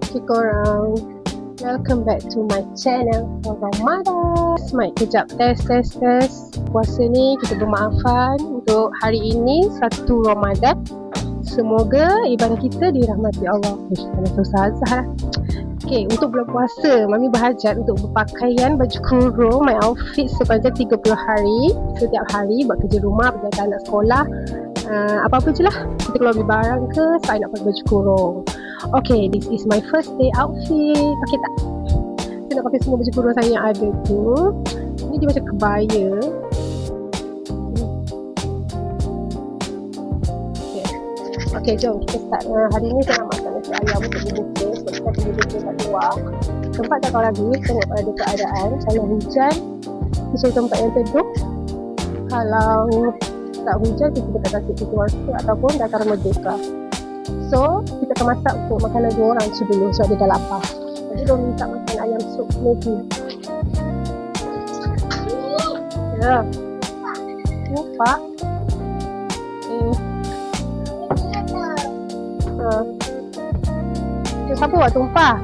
Okay korang, welcome back to my channel Korang Madas. Mic kejap, test. Puasa ni kita bermaafan untuk hari ini 1 Ramadan. Semoga ibadah kita dirahmati Allah. Jangan susah lah. Okay, untuk bulan puasa, Mami berhajat untuk berpakaian baju kurung, my outfit sepanjang 30 hari. Setiap hari buat kerja rumah, pergi anak sekolah, apa-apa je lah. Kita keluar beli barang ke, saya nak pakai baju kurung. Okay, this is my first day outfit. Okay tak? Saya nak pakai semua baju kurung saya yang ada tu. Ini dia macam kebaya. Okay, jom kita start. Hari ni saya nak makan nasi ayam untuk dibuka. Sebab kita akan dibuka kat luar. Tempat tak tahu lagi, tengok pada keadaan. Kalau hujan, kita cari tempat yang teduh. Kalau tak hujan, kita dekat kasih situasi ataupun Dataran Merdeka. So, kita akan masak untuk makanan 2 orang tu dulu sebab dia dah lapar. Jadi, dia minta makan ayam sup Maggi. Ya. Lupa. Siapa buat tumpah?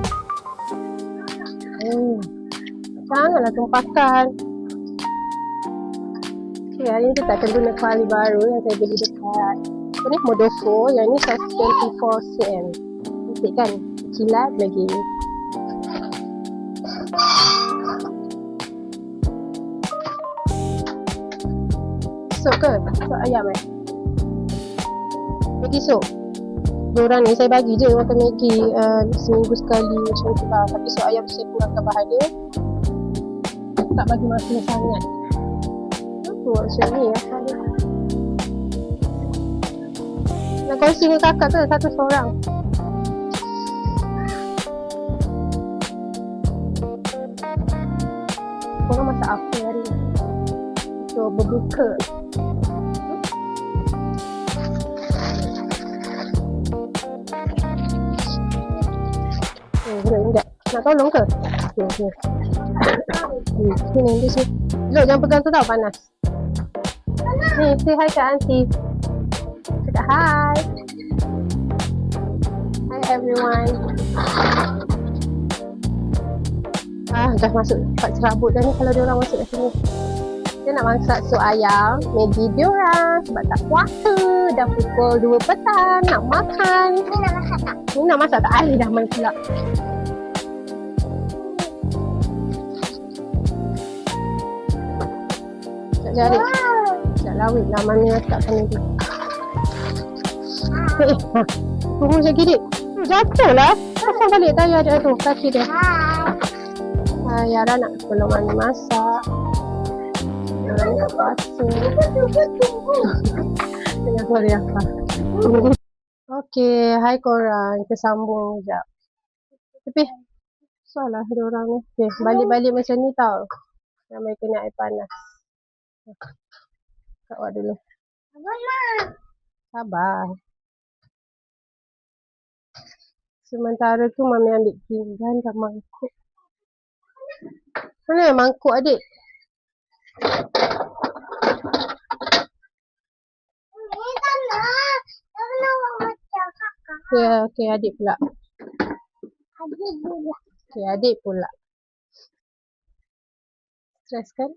Janganlah tumpahkan. Okay, hari ni kita akan guna kuali baru yang saya beli dekat ni Modofo. Yang ni size 24 cm. Cantik kan? Kilat lagi. Sup ke? Sup ayam Maggi sup. Diorang ni saya bagi je makan Maggi seminggu sekali macam tu lah. Tapi sup ayam saya kurangkan bahan dia, tak bagi masalah sangat. Apa macam ni ya? Nak kongsi dengan kakak ke? Satu seorang. Korang masak apa hari ni? So berbuka. Sekejap. Nak tolong ke? Okay. Sini, di sini. Duduk, jangan pegang tu tau, panas. Ni, say hi ke aunty. Cakap hi. Hi everyone. Dah masuk tempat serabut dah ni kalau dia orang masuk kat sini. Dia nak masak sup ayam, Maggi dia orang sebab tak puasa. Dah pukul 2 petang, nak makan. Ni nak masak tak? Ni nak masak tak? Air dah main pula. Jari. Tak lawit lah Mami letakkan ni. Tunggu macam gini. Jatuh lah. Pasang balik tayar dia tu. Kaki dia. Yara nak tolong Mami masak. Yara ni tak puasa. Tengah sorry apa. Okay. Hai korang. Kita sambung sekejap. Tapi salah dia orang ni. Okay. Balik-balik macam ni tau. Ramai kena air panas. Kak buat dulu. Sabar. Sementara tu Mami ambil pinggan dan mangkuk. Mana yang mangkuk adik? Okay, adik pula. Okay, adik pula. Stres kan?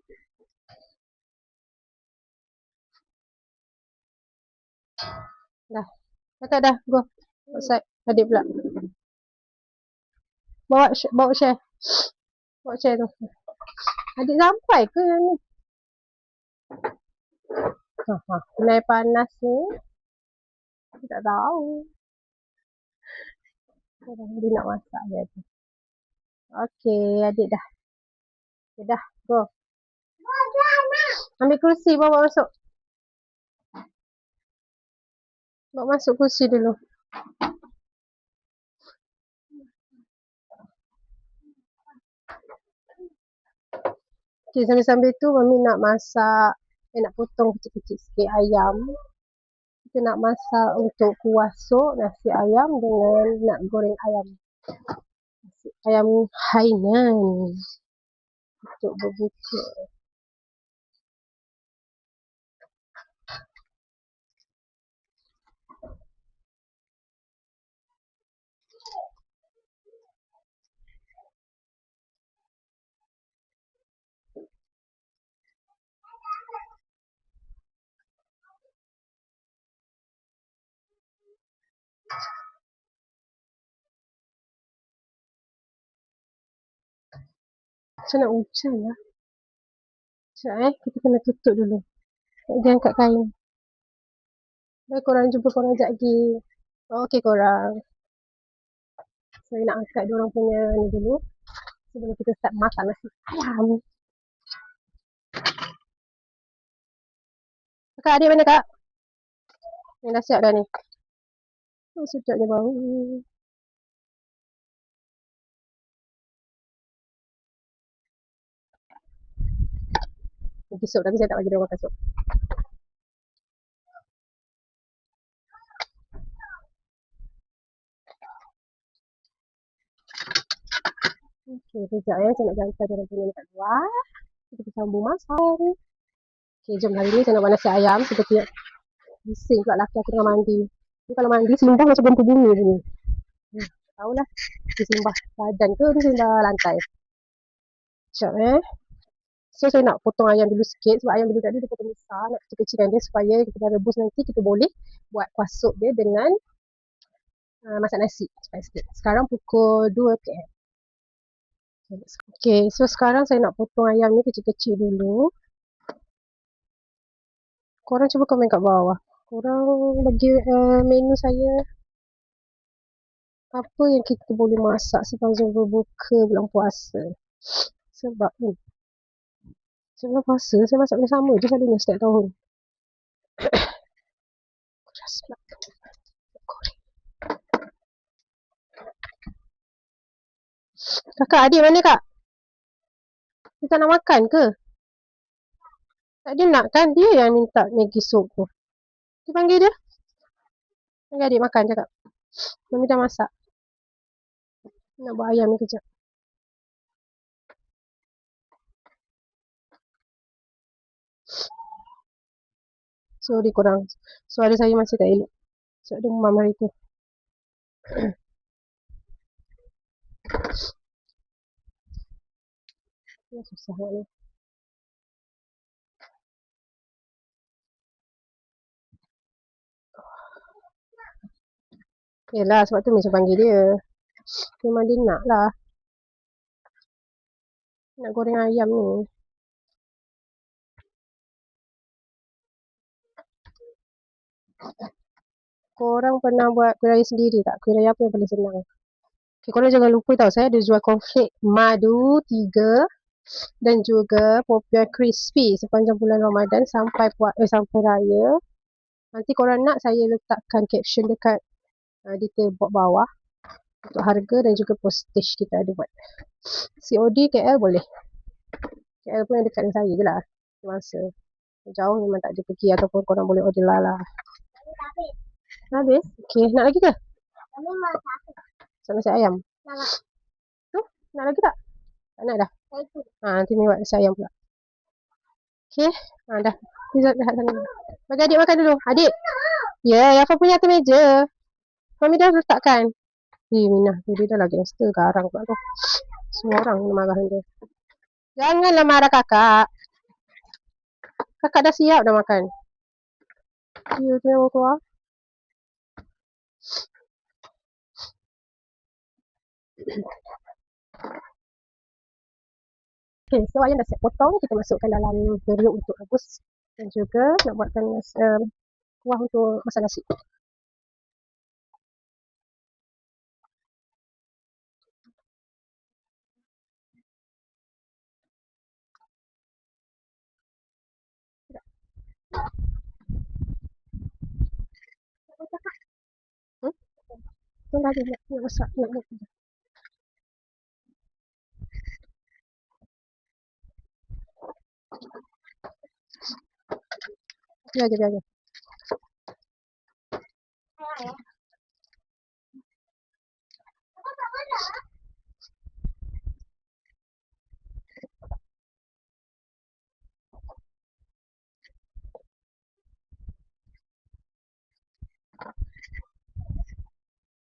Dah. Kakak dah. Go. Outside. Adik pula. Bawa share. Bawa share tu. Adik sampai ke yang ni? Naik panas ni. Aku tak tahu. Dia nak masak dia tu. Okay, adik dah. Okay, dah. Go. Ambil kursi, bawa masuk. Bawa masuk kursi dulu. Okay, sambil-sambil tu Mami nak masak. Nak potong kecil-kecil sikit ayam. Kita nak masak untuk kuah sup nasi ayam dengan nak goreng ayam. Nasi ayam Hainan. Untuk berbuka. Macam nak hujan lah. Sekejap kita kena tutup dulu. Dia angkat kain. Baik korang jumpa korang sekejap lagi. Okey korang. Saya nak angkat diorang punya ni dulu. Sebelum kita start masak nasi ayam. Kakak, adik mana kak? Ni dah siap dah ni. Oh, sedapnya bau. Pergi sup tapi saya tak bagi dia makan sup. Okey, sekejap saya nak jangka dia punya dekat luar. Kita sambung masak. Okey, jom hari ni saya nak buat nasi ayam seperti bising pula laki aku tengah mandi. Dia kalau mandi sembah macam gempa bumi je ni. Tahulah dia sembah badan ke dia sembah lantai. Sekejap So saya nak potong ayam dulu sikit sebab ayam beli tadi dia potong besar, nak kecil-kecilkan dia supaya kita dah rebus nanti kita boleh buat kuah sup dia dengan masak nasi cepat sikit. Sekarang pukul 2 PM. Okay, so sekarang saya nak potong ayam ni kecil-kecil dulu. Korang cuba komen kat bawah. Korang bagi menu saya apa yang kita boleh masak sepanjang berbuka bulan puasa. Sebab ni sebelum puasa saya masak benda sama je selalunya setiap tahun. Kakak, adik mana kak? Dia tak nak makan ke? Tak, dia nak kan? Dia yang minta Maggi soup tu. Dia panggil dia. Panggil adik makan cakap. Mami dah masak. Nak buat ayam ni kejap. Sorry korang. Suara saya masih tak elok. Sebab demam hari tu. Ya, susah ni. Yelah, sebab tu Misha panggil dia. Memang dia nak lah. Nak goreng ayam ni. Korang pernah buat kuih raya sendiri tak? Kuih raya apa yang paling senang? Okay, korang jangan lupa tau. Saya ada jual cornflake madu 3 dan juga popiah crispy sepanjang bulan Ramadan sampai sampai raya. Nanti korang nak saya letakkan caption dekat detail bawah untuk harga dan juga postage kita ada buat. COD KL boleh. KL pun yang dekat dengan saya je lah. Masa jauh memang tak ada pergi ataupun korang boleh order lah. Habis? Okay, nak lagi ke? Nasi ayam. Tu? Nak lagi tak? Tak nak dah? Nanti ni buat nasi ayam pula. Okay, dah. Dah sana. Bagi adik makan dulu. Adik. Ya, Yafa punya atas meja. Mami dah letakkan. Minah tu dia dah lah gangster. Garang pula tu. Semua orang kena marah dia. Janganlah marah kakak. Kakak dah siap dah makan. Ya, tu yang mau keluar. Okay, so ayam dah siap potong. Kita masukkan dalam periuk untuk rebus. Dan juga nak buatkan kuah untuk masak nasi. Tu dah ada nak masak. Nak buat. Biar je.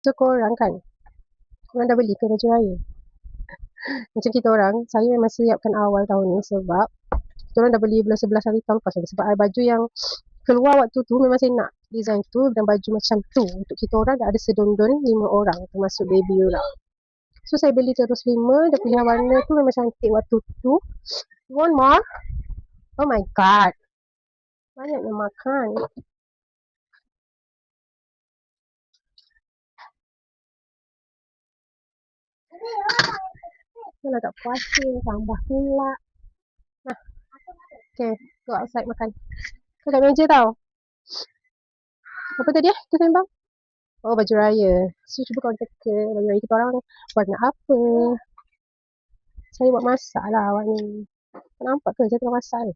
So korang kan, korang dah beli ke baju raya? Macam kita orang, saya memang siapkan awal tahun ni sebab kita orang dah beli bulan 11 hari tahun lepas. Sebab baju yang keluar waktu tu memang saya nak design tu dan baju macam tu. Untuk kita orang dah ada sedondon 5 orang termasuk baby orang. So saya beli terus 5. Dia pilihan warna tu memang cantik waktu tu. You want more? Oh my god. Banyak nak makan. Kalau tak puasa tambah pula. Nah. Okay, go outside makan. Kau kat meja tau. Apa tadi kita sembang? Oh, baju raya. So, cuba kau teka baju raya kita orang warna apa. Saya buat masak lah awak ni. Kau nampak ke saya tengah masak ni?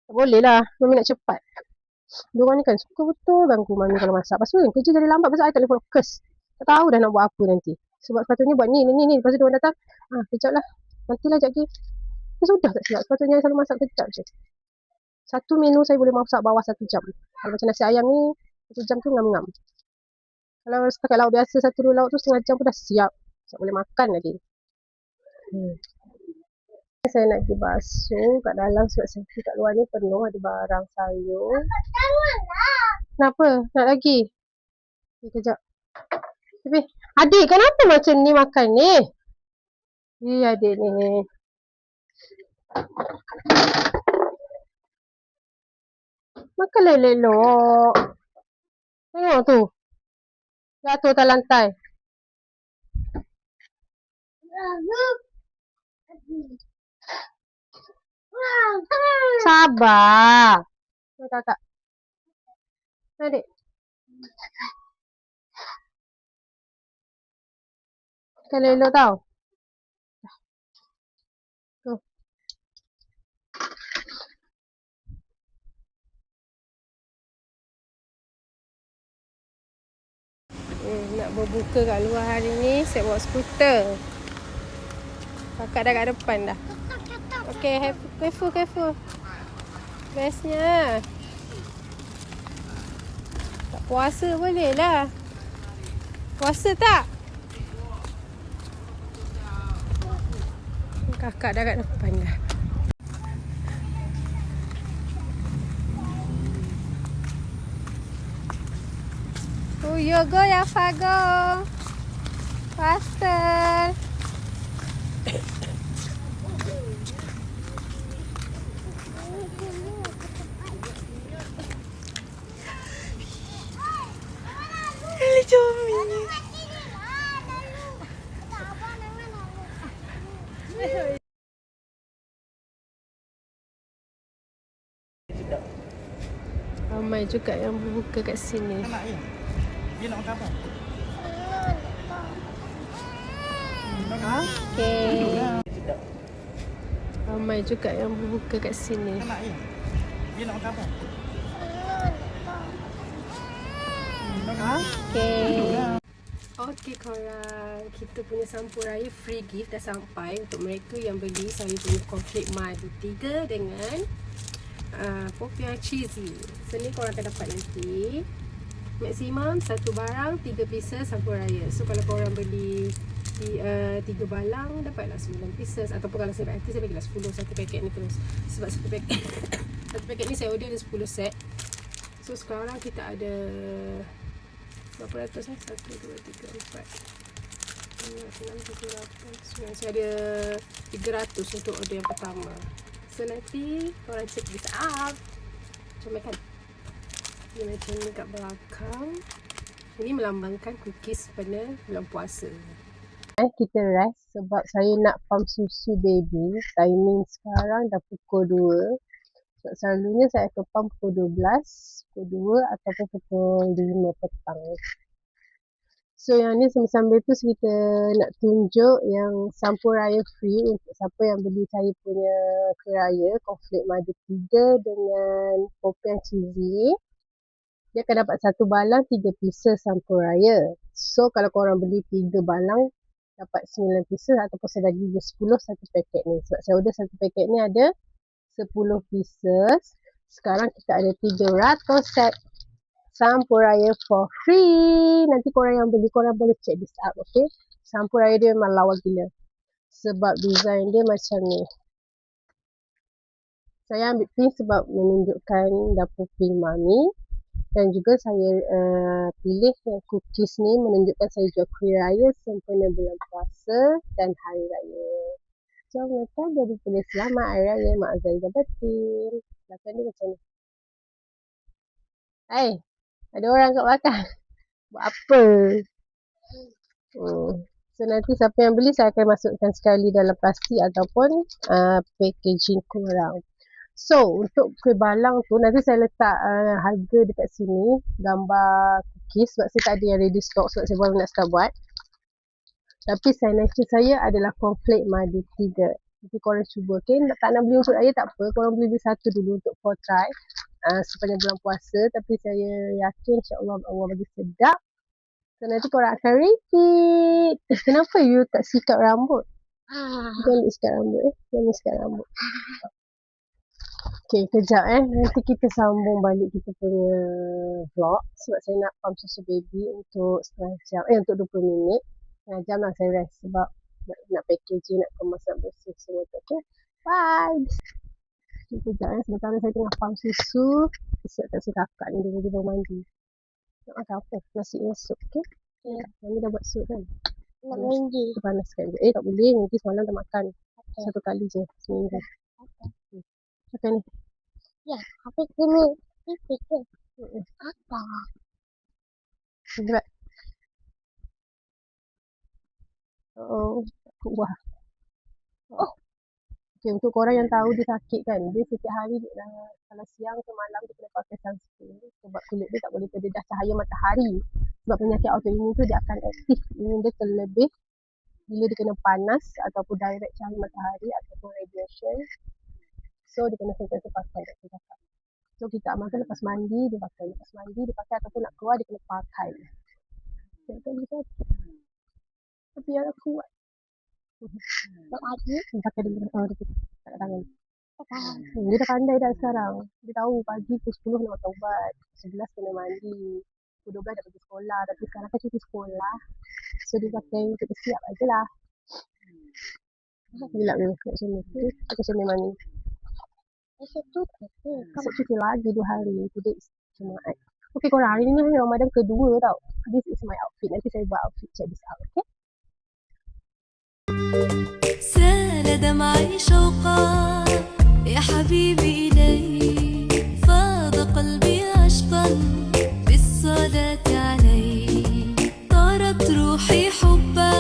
Tak boleh lah. Mami nak cepat. Diorang ni kan suka betul ganggu Mami kalau masak. Lepas tu kan kerja jadi lambat pasal I tak boleh fokus. Tak tahu dah nak buat apa nanti. Sebab sepatutnya buat ni. Lepas tu diorang datang. Kejap lah. Nantilah sekejap lagi. Sudah tak silap. Sepatutnya I selalu masak kejap je. Satu menu saya boleh masak bawah 1 jam. Kalau macam nasi ayam ni, 1 jam tu ngam-ngam. Kalau setakat lauk biasa, 1-2 lauk tu setengah jam pun dah siap. Tak boleh makan lagi. Saya nak pergi basuh kat dalam sebab senti kat luar ni penuh ada barang sayur. Kenapa? Nak lagi? Kejap. Tapi, adik kenapa macam ni makan ni? Adik ni. Makan elok-elok. Tengok tu. Jatuh atas lantai. Sabar. Kakak. Adik. Makan elok tau. Tu. Nak berbuka kat luar hari ni, saya bawa skuter. Kakak dah kat depan dah. Okay, careful. Bestnya. Tak puasa boleh lah. Puasa tak? Kakak dah kat depan dah. Oh, you go ya, Fago. Faster. Ramai juga yang berbuka kat sini. Dia nak makan apa? Okay. Ramai juga yang berbuka kat sini. Dia nak makan apa? Okay korang, kita punya sampul raya free gift dah sampai untuk mereka yang beli saya punya cornflake madu 3 dengan popiah cheesy. So ni korang akan dapat nanti maksimum 1 barang 3 pieces sampul raya. So kalau korang beli 3 balang dapatlah 9 pieces, ataupun kalau saya nanti saya bagilah 10 satu paket ni terus. Sebab satu paket ni saya order ada 10 set. So sekarang kita ada berapa ratus 1, 2, 3, 4 5, 6, 7, 8, 9. Saya ada 300 untuk order yang pertama. So nanti korang check this out. Comel kan? Dia macam ni kat belakang. Ini melambangkan cookies pada bulan puasa. Kita rest sebab saya nak pump susu baby. Timing sekarang dah pukul 2. Sebab selalunya saya akan pump pukul 12, pukul 2 ataupun pukul 5 petang. So yang ni sambil tu kita nak tunjuk yang sampul raya free untuk siapa yang beli saya punya keraya cornflake madu 3 dengan popiah cheesy. Dia akan dapat 1 balang 3 pieces sampul raya. So kalau korang beli 3 balang dapat 9 pieces, ataupun saya bagi 10 satu paket ni. Sebab saya order satu paket ni ada 10 pieces. Sekarang kita ada 300 set sampul raya for free. Nanti korang yang beli, korang boleh check this out, okay? Sampul raya dia memang lawa gila. Sebab design dia macam ni. Saya ambil pink sebab menunjukkan dapur pink Mami. Dan juga saya pilih yang cookies ni menunjukkan saya jual kuih raya sempena bulan puasa dan hari raya. Jom kita jadi tulis selamat hari raya Mak Zaidah Batin. Belakang ni macam ni. Hai, ada orang kat belakang. Buat apa? So nanti siapa yang beli saya akan masukkan sekali dalam plastik ataupun packaging korang. So untuk kuih balang tu nanti saya letak harga dekat sini, gambar cookies sebab saya tak ada yang ready stock sebab saya baru nak start buat. Tapi signature saya adalah cornflake madu 3. Jadi korang cuba, okay? Tak nak beli untuk raya tak apa, korang beli satu dulu untuk for try sepanjang bulan puasa. Tapi saya yakin insyaAllah Allah bagi sedap. So nanti korang akan repeat. Kenapa you tak sikat rambut? Jangan sikat rambut Jangan sikat rambut. Okay, kejap nanti kita sambung balik kita punya vlog sebab saya nak pump susu baby untuk setengah jam, untuk 20 minit. Setengah jam lah saya rest sebab nak packaging, nak kemas, nak bersih semua tu. Okay, bye. Kejap sebentar saya tengah pump susu. Siap tak saya kakak ni, dia baru mandi. Nak makan apa? Nasi dengan sup, okay? Mami dah buat sup kan? Nak mandi. Kita panaskan je. Tak boleh, nanti semalam dah makan. Satu kali je seminggu. Makan ni. Ya, habis kena pipis ke? Apa? Berat. Wah. Okay, untuk korang yang tahu dia sakit kan, dia setiap hari kalau siang ke malam dia kena pakai sunscreen sebab kulit dia tak boleh terdedah cahaya matahari. Sebab penyakit autoimun tu dia akan aktif imun dia terlebih bila dia kena panas ataupun direct cahaya matahari ataupun radiation. So dia kena sentiasa pakai doktor cakap. So kita amalkan lepas mandi dia pakai, ataupun nak keluar dia kena pakai. Tapi yang kuat. Sebab pagi pakai dulu tak tangan. Dia dah pandai dah sekarang. Dia tahu pagi pukul 10 nak makan ubat, 11 kena mandi, pukul 12 dah pergi sekolah. Tapi sekarang kan cuti sekolah, so dia pakai untuk bersiap aje lah. Gila ke nak sini? Aku sini mandi. Esok cuti lagi 2 hari. Today is Jumaat. Okay korang, hari ni hari Ramadan kedua tau. This is my outfit. Nanti saya buat outfit, check this out, okay? سال دمعي شوقا يا حبيبي إليك فاض قلبي عشقا بالصلاة عليك طارت روحي حبا.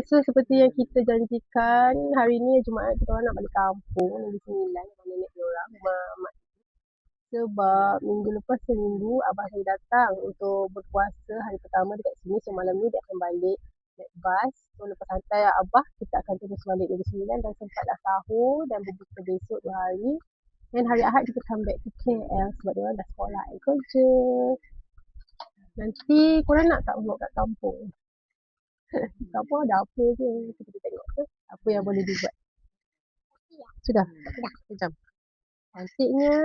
So seperti yang kita janjikan, hari ni Jumaat kita orang nak balik kampung Negeri Sembilan dengan nenek diorang, rumah mak. Sebab minggu lepas seminggu abah saya datang untuk berpuasa hari pertama dekat sini. So malam ni dia akan balik naik bas. So lepas hantar abah, kita akan terus balik Negeri Sembilan dan sempatlah sahur dan berbuka besok 2 hari. Dan hari Ahad kita come back to KL sebab dia orang dah sekolah dan kerja. Nanti korang nak tak vlog kat kampung? Kampung ada apa je, kita tengok ke apa yang boleh dibuat. Sudah? Sekejap. Cantiknya.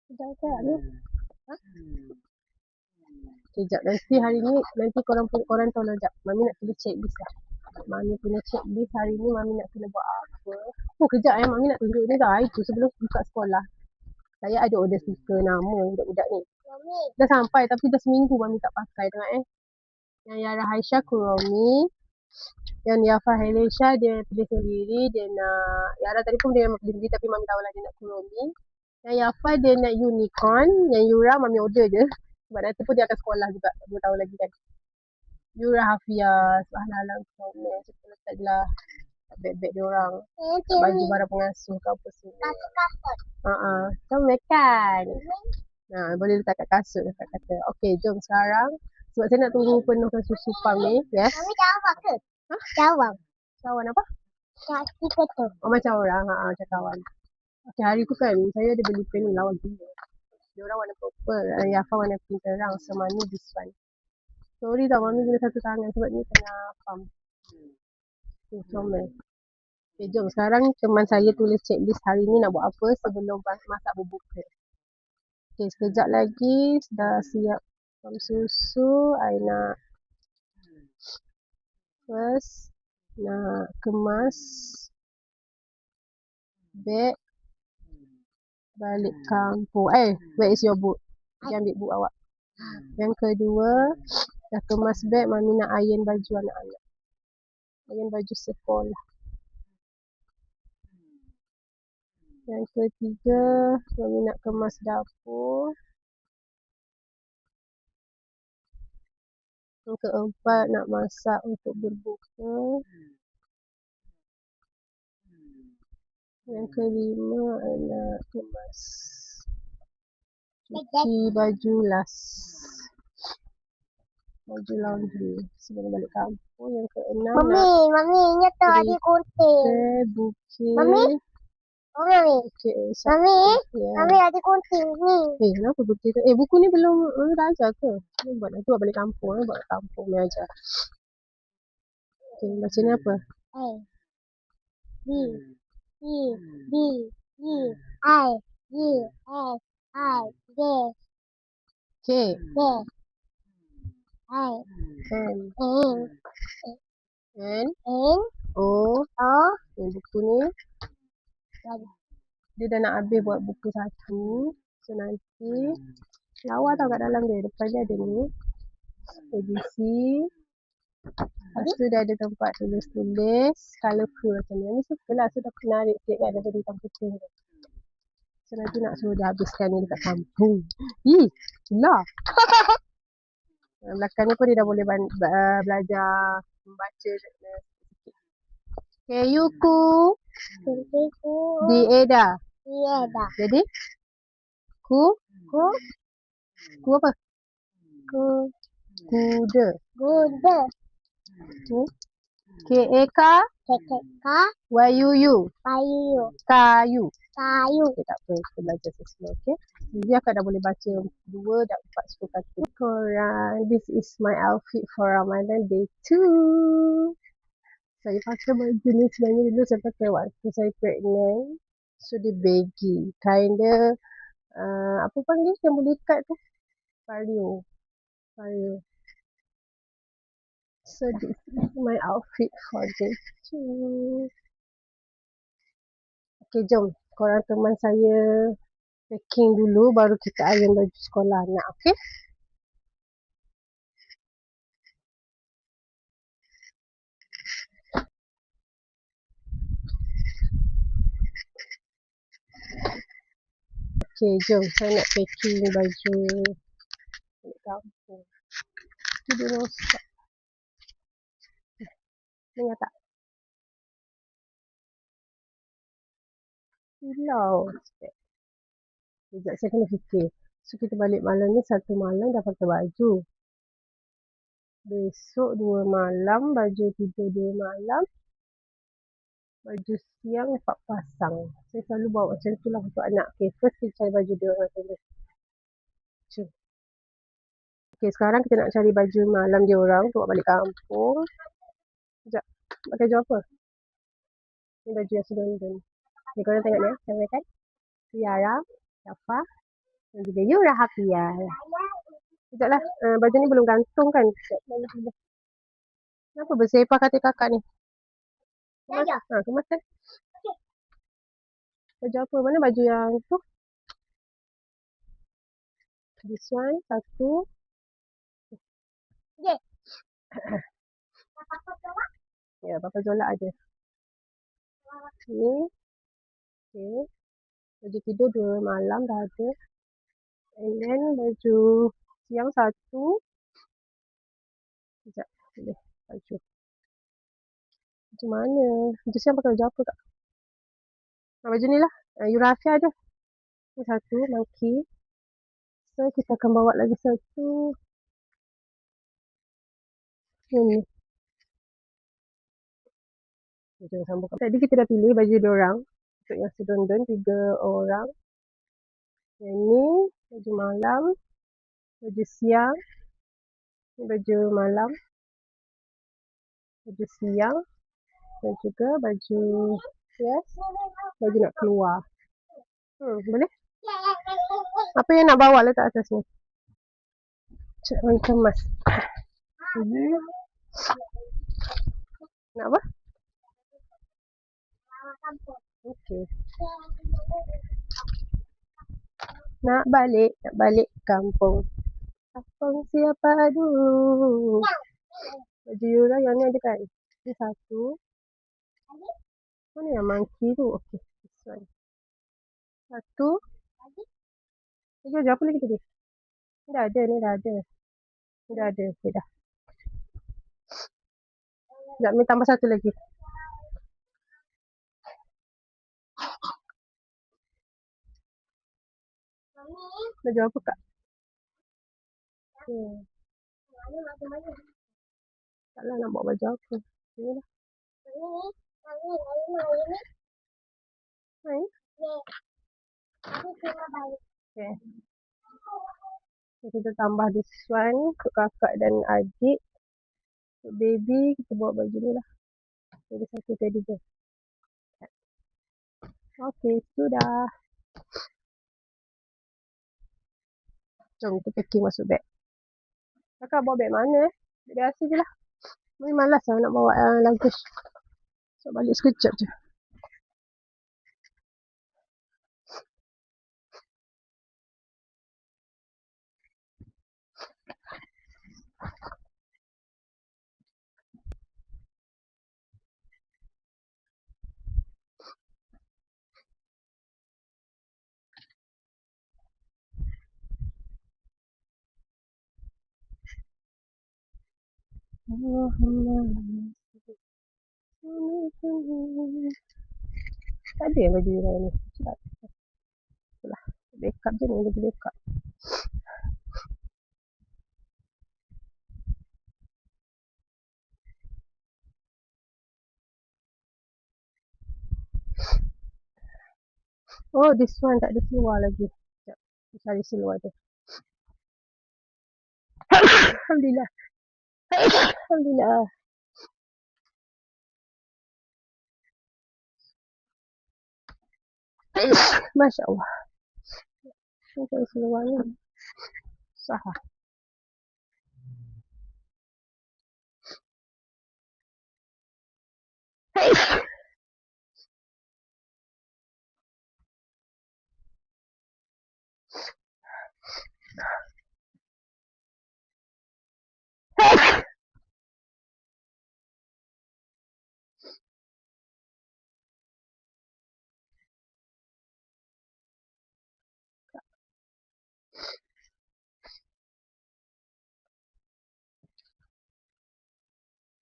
Sekejap tak ni? Sekejap, nanti hari ni, nanti korang tolong sekejap. Mami nak tulis checklist lah. Mami punya checklist hari ni Mami nak kena buat apa. Kejap Mami nak tunjuk ni dah. Itu sebelum buka sekolah. Saya ada order stiker nama budak-budak ni. Dah sampai tapi dah seminggu Mami tak pakai. Tengok Yang Yara Haisha Kuromi. Yang Yafa Helesha dia pilih sendiri. Dia nak, Yara tadi pun dia memang pilih sendiri tapi Mami tahulah dia nak Kuromi. Yang Yafa dia nak unicorn. Yang Yura Mami order je. Sebab nanti pun dia akan sekolah juga 2 tahun lagi kan. Yura Hafia, Subhanallah, komen. Kita letak je lah beg-beg dia orang. Baju barang pengasuh ke apa semua. Comel kan? Boleh letak kat kasut dekat kata. Okay, jom sekarang. Sebab saya nak tunggu penuhkan susu pam ni. Yes. Kami jawab ke? Jawab. Kawan apa? Stiker tu. Macam orang. Macam kawan. Okay, hari tu kan saya ada beli pen ni lawan gila. Dia orang warna purple. Yafa warna pink terang. So, Mami this one. Sorry tau, Mami guna satu tangan sebab ni tengah pump. Comel. Okay, jom. Sekarang teman saya tulis checklist hari ni nak buat apa sebelum masak berbuka. Okay, sekejap lagi dah siap pump susu. I nak first nak kemas beg balik kampung. Where is your boot? Pergi ambil boot awak. Yang kedua, dah kemas beg, Mami nak iron baju anak-anak. Iron baju sekolah. Yang ketiga, Mami nak kemas dapur. Yang keempat, nak masak untuk berbuka. Yang kelima, nak kemas cuci baju baju laundry sebelum balik kampung. Yang keenam, Mami, ingat tak ada gunting? bukit. Mami, Bukit Mami ada gunting ni. Kenapa bukit tu? Buku ni belum dah ajar ke? Buat nanti buat balik kampung. Buat kampung ni ajar. Okay, baca ni apa? A, B, C, D, E, I, G, H, I, J, K, K, I, N, N, O. O, Buku ni lagi. dia dah nak habis buat buku satu. So nanti lawa tau kat dalam dia. Depan dia ada ni ABC. Lepas tu dia ada tempat tulis-tulis colourful macam ni. Ni suka lah. So dah menarik sikit kan daripada hitam putih tu. So nanti nak suruh dia habiskan ni dekat kampung. Lah. Belakang ni pun dia dah boleh belajar membaca sikit. Kayuku Kuntiku, Dieda. tiada. Jadi ku apa? Kuda. Kuda, K-A-K kekeka, Y-U-U payu, Kayu. kayu. Okay, tak apa. Kita belajar sesuai. Okay. Dia akan dah boleh baca 2 dan 4 10 kata. Korang, this is my outfit for Ramadan day 2. Saya pakai baju ni sebenarnya dulu saya pakai waktu saya pregnant. So dia baggy. Kinda apa panggil yang boleh ikat tu? Vario. So this is my outfit for day 2. Okay, jom. Korang teman saya packing dulu baru kita iron baju sekolah anak. Okay? Okay, jom. Saya nak packing baju balik kampung. Tu dia rosak. Dengar tak? Hilau. Sekejap saya kena fikir. So kita balik malam ni 1 malam dah pakai baju. Besok 2 malam, baju tidur 2 malam. Baju siang 4 pasang. Saya selalu bawa macam tu lah untuk anak. Okay, first kita cari baju dia orang dulu. Jom. Okay, sekarang kita nak cari baju malam dia orang untuk balik kampung. Sekejap. Pakai baju apa? Ni baju yang sedondon. Okay, korang tengok ni. Saya kan? Tiara, Safa dan juga Yura Hafiyah. Sekejap lah. Baju ni belum gantung kan? Sekejap. Kenapa bersepah kata kakak ni? Kemas kan? Baju apa? Mana baju yang tu? This one, satu. Ya, Papa Zola ada. Ni. Okay. Baju tidur 2 malam dah ada. And then baju siang satu. Sekejap. Boleh. Baju. Baju mana? Baju siang pakai baju apa kak? Baju ni lah. Yurafia ada. Ni satu. Monkey. So kita akan bawa lagi satu. Ni. Jangan sambung. Tadi kita dah pilih baju diorang. Untuk yang sedondon 3 orang. Yang ni baju malam. Baju siang. Ni baju malam. Baju siang. Dan juga baju baju nak keluar. Boleh? Apa yang nak bawa letak atas ni? Cik orang kemas. Nak apa? Okey. Nak balik kampung. Kampung siapa dulu? Baju Yura yang ni ada kan? Ni satu. Mana yang monkey tu? Okay, this one. Satu. Lagi baju apa lagi tadi? Ni dah ada, ni dah ada. Ni dah ada, okay dah. Sekejap, ni tambah satu lagi. Baju apa kak? Okay. Taklah nak bawa baju apa. Ni lah. Ni? Okay. Kita tambah this one untuk kakak dan adik. Untuk baby, kita bawa baju ni lah. Jadi satu teddy bear. Okay, sudah. Jom kita packing masuk beg. Kakak bawa beg mana? Beg biasa je lah. Mami malas lah nak bawa luggage. So balik sekejap je. Tak ada yang baju Yura ni. Cepat. Itulah. Backup je ni. Baju backup. Oh, this one tak ada seluar lagi. Sekejap. Kita cari seluar tu. Alhamdulillah. Alhamdulillah. Masya Allah. Ni cari seluar ni. Susah lah.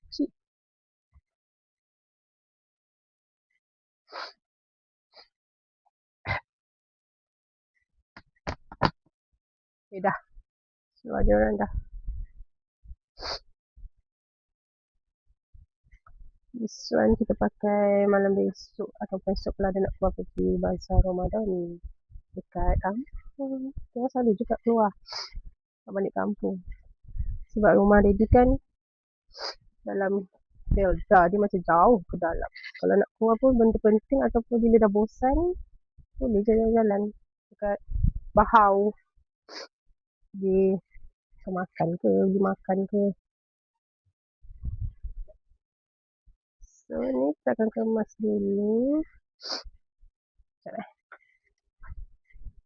Cik. Okay dah. Seluar dia orang dah. This one kita pakai malam besok ataupun esok kalau ada nak keluar pergi bazar Ramadan dekat kampung. Kita selalu juga keluar nak balik kampung. Sebab rumah ready kan dalam Delta, dia macam jauh ke dalam. Kalau nak keluar pun benda penting ataupun bila dah bosan, boleh jalan-jalan dekat Bahau. Pergi makan ke, pergi makan ke. So ni kita akan kemas dulu. Sekejap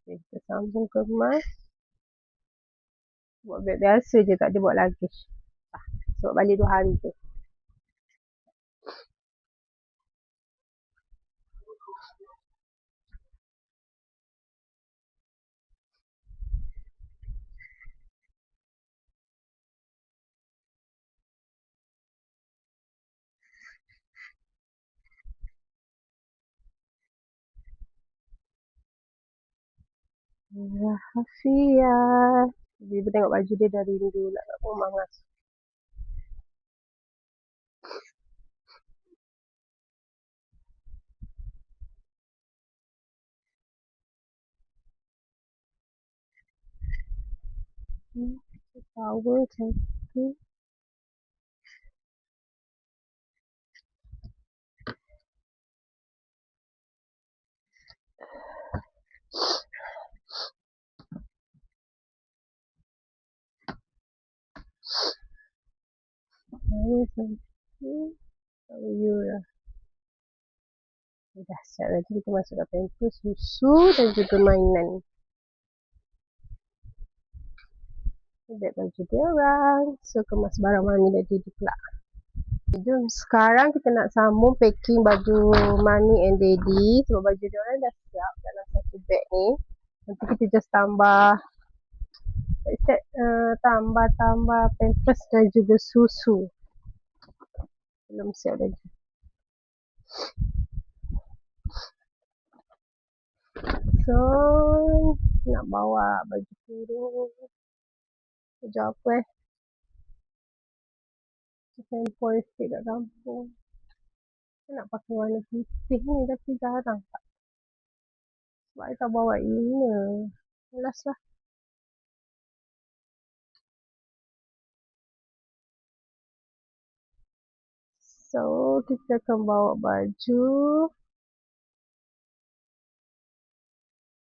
okay, kita sambung kemas. Buat beg biasa je, tak ada buat luggage. Sebab balik 2 hari tu. Hafiyah. Bila tengok baju dia dah rindu nak kat rumah ngasuh. Power satu. Power satu. Power Yura. Dah siap, nanti kita masukkan pampers, susu dan juga mainan. Beg baju dia orang. So kemas barang Mami dan Daddy pula. Jom sekarang kita nak sambung packing baju Mami and Daddy. Sebab baju dia orang dah siap dalam satu beg ni. Nanti kita just tambah tambah pampers dan juga susu. Belum siap lagi. So nak bawa baju kurung. Baju apa Sampoi sikit kat kampung. Saya nak pakai warna putih ni tapi jarang tak. Sebab saya tak bawa inner. Malas lah. So kita akan bawa baju.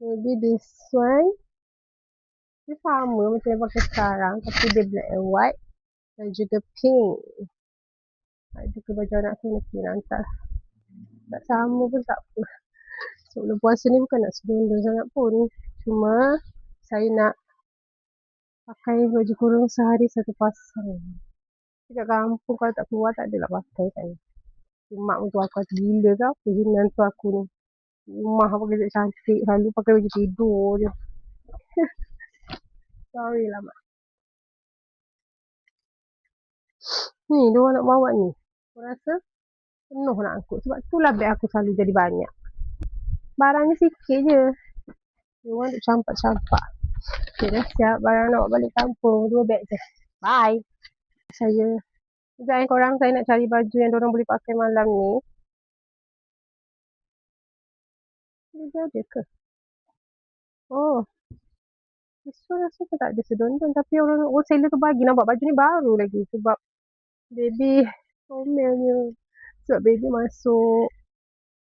Maybe this one. Dia sama macam yang pakai sekarang. Tapi dia black and white. Dan juga pink. Ada juga baju anak aku nak hantar. Tak sama pun tak apa. Sebelum puasa ni bukan nak sedundun sangat pun. Cuma saya nak pakai baju kurung sehari satu pasang. Dekat kampung kalau tak keluar tak adalah pakai kan. Mak mentua aku gila ke apa je menantu aku ni. Rumah apa kerja cantik. Selalu pakai baju tidur je. Sorry lah mak. Ni dia orang nak bawa ni. Aku rasa penuh nak angkut. Sebab itulah beg aku selalu jadi banyak. Barangnya sikit je. Dia orang duk campak-campak. Okay, dah siap barang nak bawa balik kampung. 2 beg je. Bye. Saya sekejap korang, saya nak cari baju yang diorang boleh pakai malam ni. Dia ada ke? Oh. Esok rasa pun tak ada sedondon. Tapi orang seller tu bagi nampak baju ni baru lagi. Sebab baby komelnya. Sebab baby masuk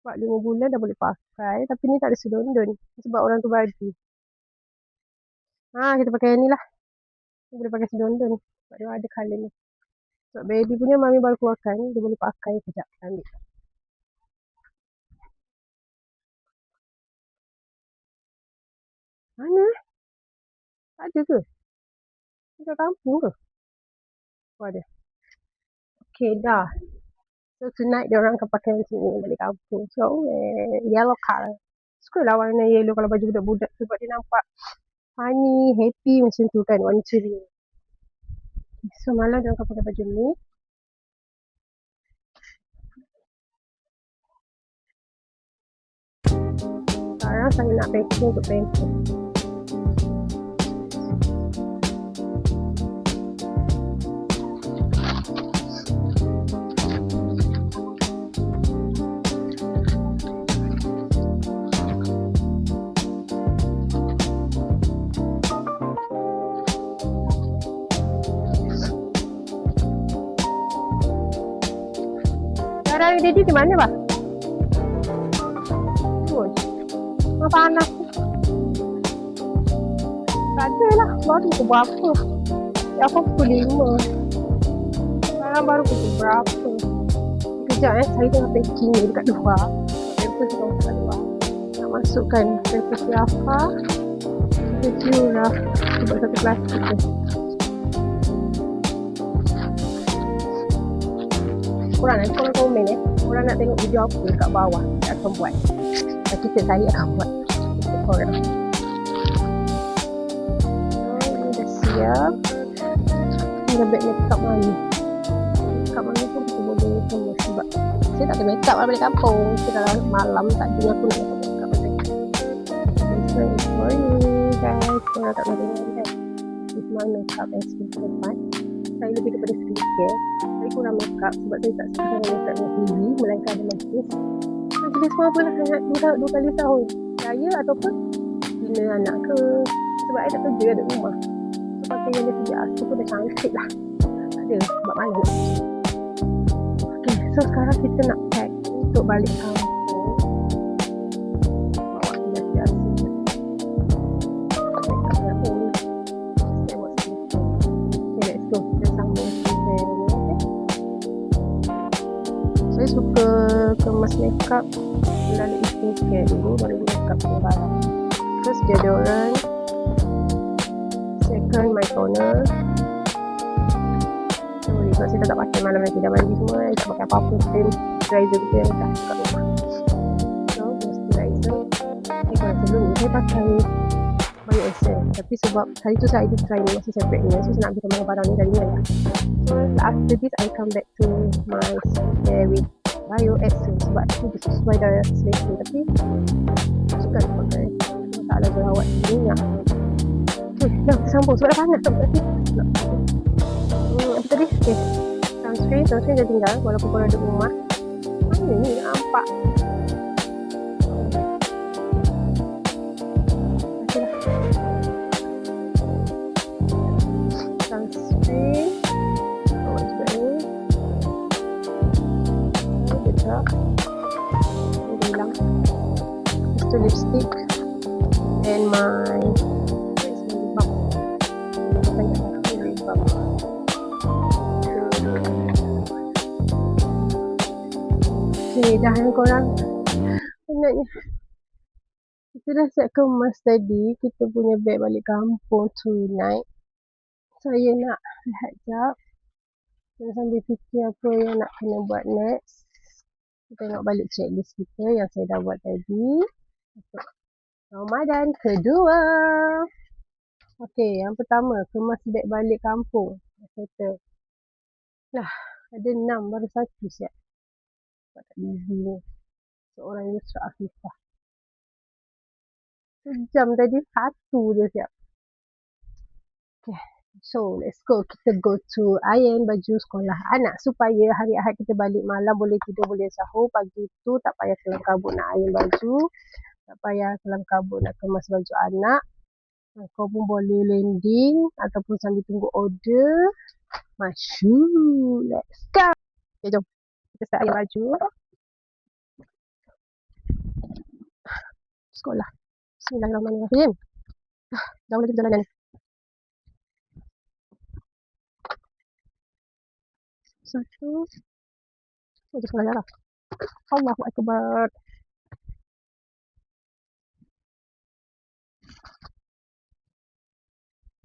4-5 bulan dah boleh pakai. Tapi ni tak ada sedondon. Sebab orang tu bagi. Kita pakai yang ni lah. Boleh pakai sedondon. Sebab dia ada colour ni. Sebab baby punya Mami baru keluarkan. Dia boleh pakai sekejap. Ambil. Mana? Tak ada ke? Dekat kampung ke? Oh ada. Okay dah. So tonight dia orang akan pakai macam ni balik kampung. So yellow colour. Suka lah warna yellow kalau baju budak-budak. Sebab dia nampak funny, happy macam tu kan. Warna ceria. So malam dia akan pakai baju ni. Sekarang saya nak packing untuk pampers. Sekarang Daddy di mana, Pak? Panas. Tak ada lah. Baru pukul berapa? Aku pukul 5. Sekarang baru pukul berapa? Sekejap saya tengah packing ni dekat luar. Pampers tengah dekat luar. Nak masukkan pampers Yafa. Kecil lah. Sebab satu plastik je. Korang komen Korang nak tengok video apa kat bawah. Saya akan buat. Saya akan buat untuk korang. Ini dah siap. Ini dah beg makeup Mami. Makeup Mami pun kita boleh semua. Sebab saya tak ada makeup lah balik kampung. Saya dah malam tak ada aku nak makeup balik. This one is for you guys. Korang tak boleh tengok kan. This is my makeup and skincare depan. Saya lebih kepada skincare. Saya kurang makeup sebab saya tak suka dengan makeup yang heavy. Melainkan ada manis. Jenis semua apa lah sangat 2 kali tahun. Raya ataupun bina anak ke. Sebab saya tak kerja ada rumah. So pakai yang dia sejak asal pun dah cantik lah. Tak ada sebab malam nak cuci. Okay, so sekarang kita nak pack untuk balik kampung. Bawa dia biasa. Makeup dia pun. Saya buat skincare. Okay, let's go. Kita sambung skincare ni. Okay. Saya suka kemas makeup melalui skincare dulu baru makeup punya barang. First deodorant, gunakan my toner. Sorry, sebab saya tak pakai malam nanti dah mandi semua. Saya tak pakai apa-apa. Moisturizer tu yang dah kat rumah. So, moisturizer. Kalau sebelum ni saya pakai Bio Essence. Tapi sebab hari tu saya ada try ni masa saya pregnant. So, saya nak ambil barang ni dari mana. So, after this, I come back to my skincare with Bio Essence. Sebab tu dia sesuai dari selesa. Tapi, suka nak pakai. Masalah jerawat minyak. Okay, dah sambung. Sebab dah panas tak berarti. Apa tadi? Okay. Sunscreen dah tinggal. Walaupun korang ada rumah. Mana ni nampak? Sunscreen. Bawa juga ni. Dia tak. Dia hilang. Lepas tu lipstick. And my lip balm. Lip balm. Okay, dah yang korang penatnya. Kita dah set kemas tadi. Kita punya beg balik kampung tonight. Saya nak rehat jap. Kita sambil fikir apa yang nak kena buat next. Kita tengok balik checklist kita yang saya dah buat tadi. Untuk Ramadan kedua. Okey, yang pertama, kemas beg balik kampung. Settle. Lah, ada 6, baru 1 siap. Sebab tak busy ni. Seorang Yusra Afifah. Sejam tadi, 1 je siap. Okay, so let's go. Kita go to iron baju sekolah anak. Supaya hari Ahad kita balik malam boleh tidur, boleh sahur. Pagi tu tak payah kelam kabut nak iron baju. Tak payah kelam kabut nak kemas baju anak. Kau pun boleh landing ataupun sambil tunggu order. Masyu. Let's go. Okay, jom. Kita start iron baju. Sekolah. Bismillahirrahmanirrahim. Jauh lagi perjalanan ni. Satu. Oh, sekolah darah. Allahu Akbar.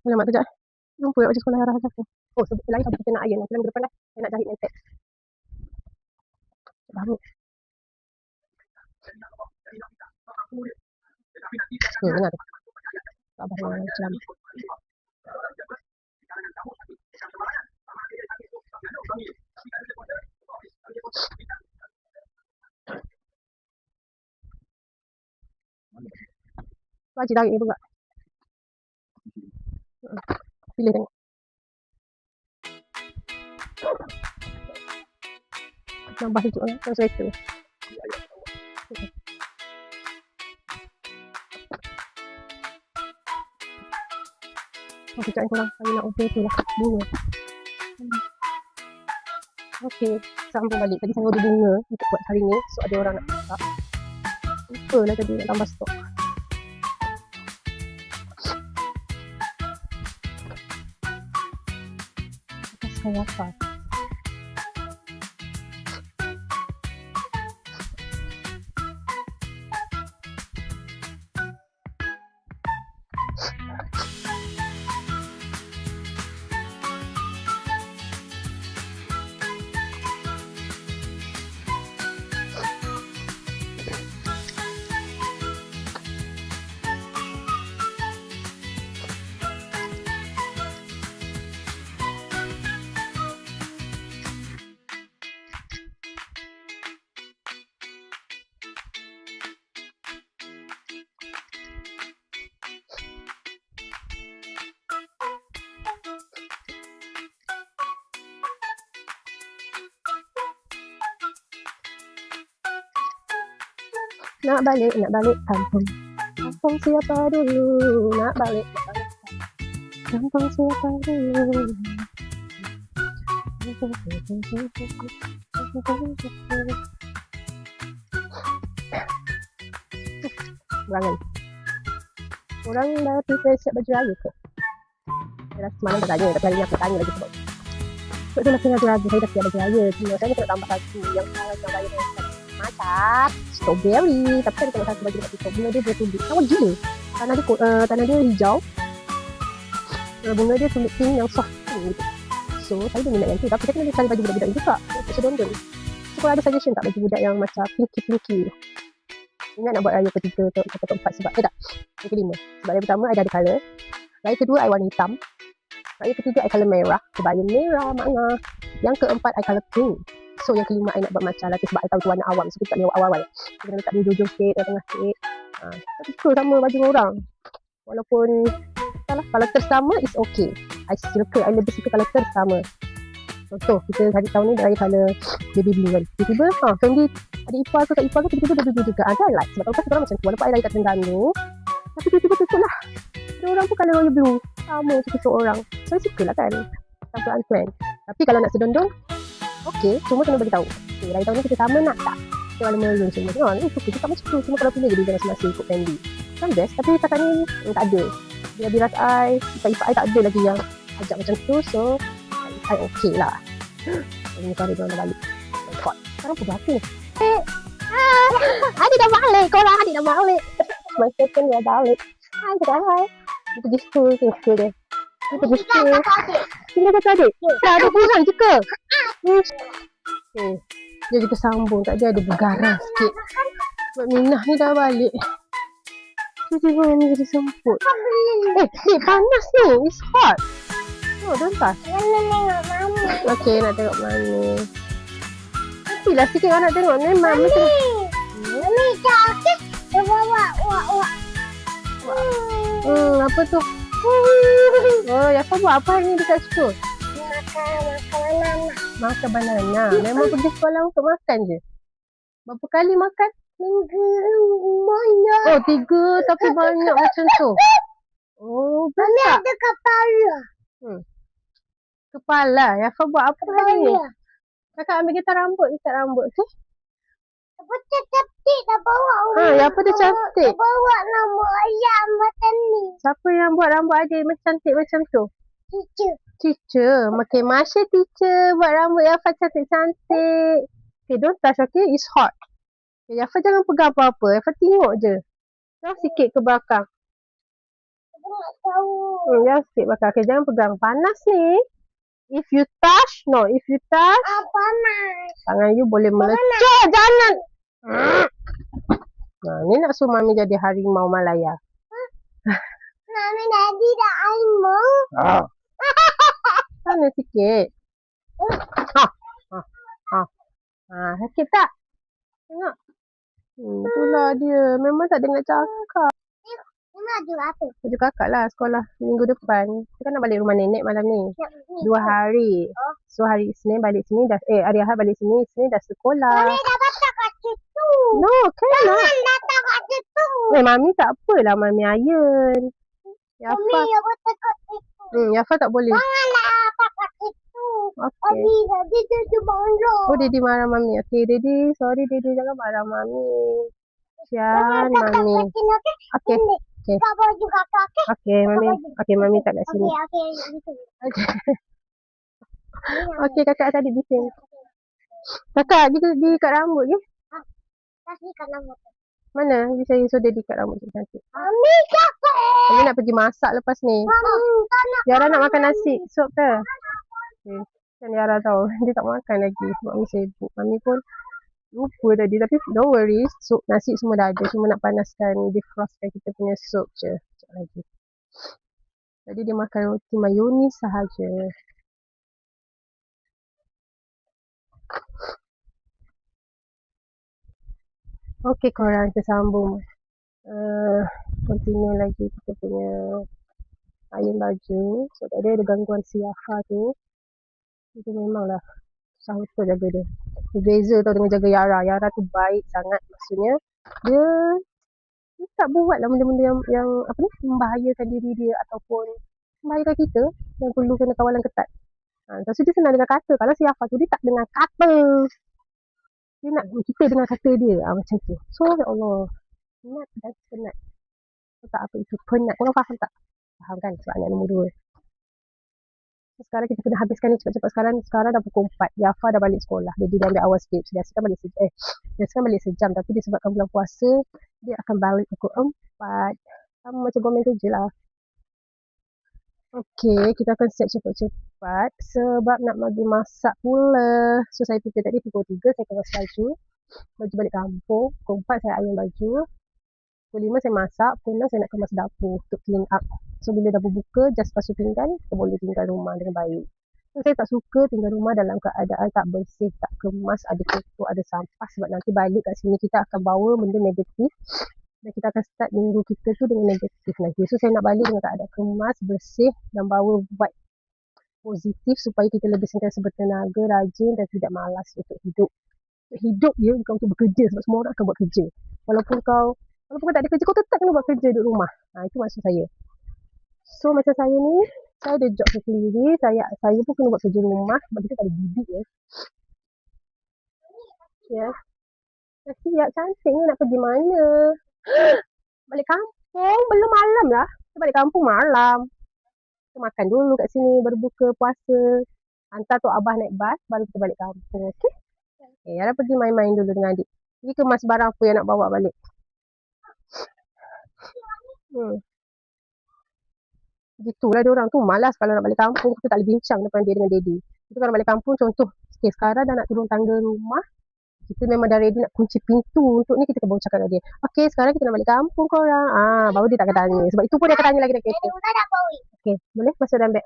Alamak kejap. Lupa baju sekolah darah aku. Oh, sebut lain tadi kita nak iron. Minggu depan dah. Saya nak jahit nanti. Baru. Dengar tu. Abah macam. Wajib tarik ni pula. Pilih tengok. Nampak sejuk lah. Kan sweater. Sekejap korang. Saya nak order tu lah. Bunga. Okay. Sambung balik. Tadi saya order bunga untuk buat hari ni. So ada orang nak masak. Lupa lah tadi nak tambah stok. Saya apa? Nak balik kampung. Kampung siapa dulu? Nak balik kampung siapa dulu? Kurangan. Orang dah prepare siap baju raya ke? Saya rasa semalam dah tanya, tapi hari ni aku tanya lagi sebab tu lah saya ragu-ragu, saya dah siap baju raya. Cuma saya ni kena tambah satu yang sekarang yang raya masak strawberry. Tapi saya tengok satu baju dekat TikTok, bunga dia bertubi. Kawan gila. Tanah dia hijau. bunga dia tulip pink yang soft pink gitu. So saya minat yang tu, tapi saya kena cari baju budak-budak juga untuk sedondon. So kalau ada suggestion tak baju budak yang macam pinky? Ingat nak buat raya ketiga atau keempat sebab tak? Yang kelima. Sebab raya pertama I dah ada colour. Raya kedua I warna hitam. Raya ketiga I colour merah. Kebaya merah makna. Yang keempat I colour pink. So yang kelima I nak buat macam lagi sebab I tahu tu warna awam. So kita tak lewat awal-awal. Kita kena letak di hujung sikit, tengah sikit. Tapi suka sama baju orang. Walaupun salah, kalau tersama is okay. I lebih suka kalau tersama. Contoh, kita hari tahun ni raya colour baby blue kan. Tiba-tiba, Fendi ada ipar ke kat ipar ke tiba-tiba baby blue juga. I like. Sebab kalau orang macam tu, walaupun I raya kat Terengganu, tapi tiba-tiba tutup lah. Dia orang pun colour royal blue. Sama suka seorang. So, I suka lah kan. Tanpa unplanned. Tapi kalau nak sedondong, okay, cuma kena beritahu. Okay, raya tahun ni kita sama nak tak? Kita warna maroon semua. Suka juga macam tu. Cuma kalau pilih jadi dia masing-masing ikut Fendi. Kan best, tapi kakak ni tak ada. Dia biras I, ipar I tak ada lagi yang ajak macam tu. So, I okay lah. Ini kali dia dah balik. Sekarang pukul berapa ni? Adik dah balik. Korang adik dah balik. My second dia balik. Hai, cakap hai. Dia pergi school tu. Dia pergi school. Tinggal kata adik. Dah ada kurang je ke? Dia juga sambung. Tak ada bergarang sikit. Sebab Minah ni dah balik. Tiba-tiba ni jadi semput. Ni panas ni. It's hot. Oh, don't touch. Nak tengok mami. Okay, nak tengok Mami. Nantilah sikit orang nak tengok. Memang mesti. Mami cakap. Dia bawa wak. Apa tu? Oh, Yafa buat apa hari ni dekat school? Makan banana. Memang pergi sekolah untuk makan je? Berapa kali makan? 3 banyak. Oh, 3 tapi banyak macam tu. Oh, Mami besar. ada kepala. Kepala. Yafa buat apa hari ni? Kepala. Kakak ambil getah rambut. Ikat rambut tu. Apa cantik dah bawa. Yafa dia cantik. Dia bawa nama ayam macam ni. Siapa yang buat rambut adik macam cantik macam tu? Teacher. Okay, Masya teacher buat rambut Yafa cantik-cantik. Okay, don't touch, okay? It's hot. Okay, Yafa jangan pegang apa-apa. Yafa tengok je. Jangan sikit ke belakang. Aku nak tahu. Jangan sikit belakang. Okay, jangan pegang. Panas ni. If you touch, Panas. tangan you boleh melecah. Jangan. Ni nak suruh Mami jadi harimau Malaya. Mami Daddy dah aimau. Sana sikit. Sakit tak? Tengok. Itulah dia. Memang tak dengar cakap. Ni baju apa? Baju kakak lah sekolah minggu depan. Kita kan nak balik rumah nenek malam ni. 2 hari. So hari Isnin balik sini dah. Hari Ahad balik sini. Isnin dah sekolah. Mami dah datang kat situ. No, cannot. Jangan datang kat situ. Mami tak apalah. Mami iron. Yafa. Mami yang datang kat situ. Yafa tak boleh. Janganlah datang kat situ. Okay. Daddy dia marah. Oh, Daddy marah Mami. Okay, Daddy. Sorry, Daddy. Jangan marah Mami. Sian, Mami. Okay. Okay. Kak baju kakak, okey? Okay, Mami. Okay, Mami tak kat sini. Okey. Okay. Okay, kakak tadi bising. Kakak, dia ikat rambut je. Kasih kat nama. Mana? Dia saya suruh dia ikat rambut je cantik. Mami cakap. Mami nak pergi masak lepas ni. Tak nak. Yara nak makan nasi. Sup ke? Okay. Kan Yara tahu. Dia tak makan lagi. Mami sibuk. Mami pun lupa tadi. Tapi don't worry. Sup, nasi semua dah ada. Cuma nak panaskan, defrostkan kita punya sup je. Sekejap lagi. Tadi dia makan roti mayonis sahaja. Okay korang, kita sambung. Continue lagi kita punya iron baju. So tadi ada gangguan si Yafa tu. Itu memanglah susah betul jaga dia. Berbeza tau dengan jaga Yara. Yara tu baik sangat. Maksudnya dia tak buat lah benda-benda yang apa ni, membahayakan diri dia ataupun membahayakan kita yang perlu kena kawalan ketat. Lepas tu dia senang dengar kata. Kalau si Yafa tu dia tak dengar kata. Dia nak kita dengar kata dia. Macam tu. So ya Allah. Penat dan penat. Tak apa itu penat. Korang faham tak? Faham kan? Sebab anak nombor 2. Sekarang kita kena habiskan ni cepat-cepat. Sekarang dah pukul 4. Yafa dah balik sekolah. Jadi dia ambil awal sikit. Biasa kan balik sejam. Tapi disebabkan bulan puasa, dia akan balik pukul 4. Sama macam government kerja lah. Okey, kita akan siap cepat-cepat sebab nak bagi masak pula. So, saya prepare tadi pukul 3 saya kemas baju. Baju balik kampung. Pukul 4 saya iron baju. Pukul 5 saya masak. Pukul 6 saya nak kemas dapur untuk clean up. So, bila dah berbuka, just basuh pinggan, kita boleh tinggal rumah dengan baik. So, saya tak suka tinggal rumah dalam keadaan tak bersih, tak kemas, ada kotor, ada sampah. Sebab nanti balik kat sini kita akan bawa benda negatif. Dan kita akan start minggu kita tu dengan negatif lagi. So, saya nak balik dengan keadaan kemas, bersih dan bawa vibe positif supaya kita lebih sentiasa bertenaga, rajin dan tidak malas untuk hidup. Untuk hidup dia bukan untuk bekerja sebab semua orang akan buat kerja. Walaupun kau tak ada kerja, kau tetap kena buat kerja duduk rumah. Itu maksud saya. So, macam saya ni, saya ada job saya sendiri. Saya pun kena buat kerja rumah sebab kita tak ada bibik ya. Ya. Dah siap cantik ni nak pergi mana? Balik kampung? Belum malam lah. Kita balik kampung malam. Kita makan dulu kat sini, baru buka puasa. Hantar tu abah naik bas, baru kita balik kampung. Okey? Okay, Yara pergi main-main dulu dengan adik. Pergi kemas barang apa yang nak bawa balik. Begitulah dia orang tu. Malas kalau nak balik kampung, kita tak boleh bincang depan dia dengan daddy. Kita kalau balik kampung, contoh, okay, sekarang dah nak turun tangga rumah. Kita memang dah ready nak kunci pintu untuk ni, kita baru cakap dengan dia. Okay, sekarang kita nak balik kampung korang. Baru dia tak akan tanya. Sebab itu pun dia akan tanya lagi dekat kereta. Okay, boleh masuk dalam beg.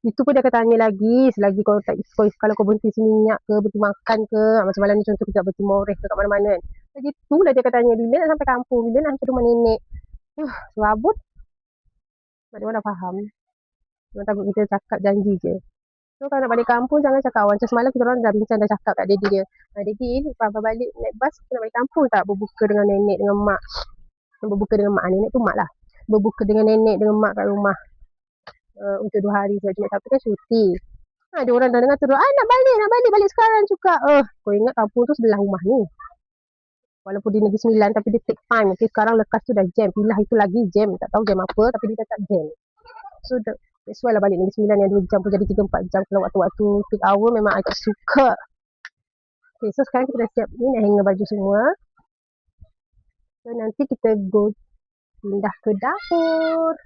Itu pun dia akan tanya lagi. Selagi kau tak kalau kau berhenti seminyak ke, berhenti makan ke. Macam malam ni contoh kita berhenti moreh ke kat mana-mana kan. Lagi tu lah dia akan tanya bila nak sampai kampung. Bila nak sampai rumah nenek. Serabut. Sebab dia orang dah faham. Dia orang takut kita cakap janji je. So kalau nak balik kampung jangan cakap awal. Macam semalam kita orang dah bincang, dah cakap kat daddy dia. Daddy, Papa balik naik bas, kita nak balik kampung tak? Berbuka dengan nenek, dengan mak. Berbuka dengan mak. Nenek tu mak lah. Berbuka dengan nenek, dengan mak kat rumah. Untuk 2 hari saja. Jumaat Sabtu kan cuti. Dia orang dah dengar terus. Nak balik sekarang juga. Kau ingat kampung tu sebelah rumah ni. Walaupun di Negeri Sembilan tapi dia take time. Okay, sekarang lekas tu dah jam. Pilah itu lagi jam. Tak tahu jam apa tapi dia tetap jam. So that's why lah balik Negeri Sembilan yang 2 jam pun jadi 3-4 jam. Kalau waktu-waktu peak hour memang agak suka. Okay, so sekarang kita dah siap ni nak hanger baju semua. So nanti kita go pindah ke dapur.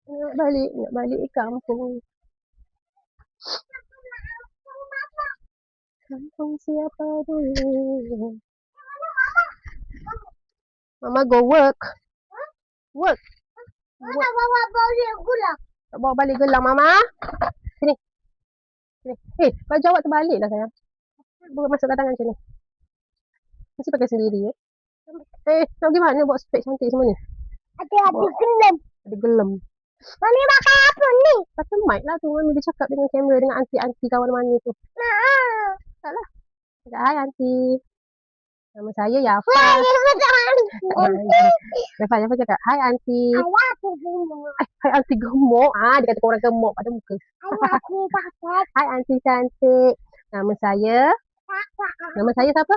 Nak balik kampung. Kampung siapa dulu? Mama go work. Work. Mana bawa balik gelang? Tak bawa balik gelang Mama. Sini. Baju awak terbalik lah sayang. Masukkan tangan macam ni. Mesti pakai sendiri ya. Nak pergi mana buat spek cantik semua ni? Ada gelam. Ada gelam. Mami makan apa ni? Pakai mic lah tu. Mami dia cakap dengan kamera dengan aunty-aunty kawan Mami tu. Taklah. Cakap hai aunty. Nama saya Yafa. Yafa cakap hai aunty. Hai aunty gemuk. Dia kata orang gemuk pada muka. Hai aunty cantik. Nama saya siapa?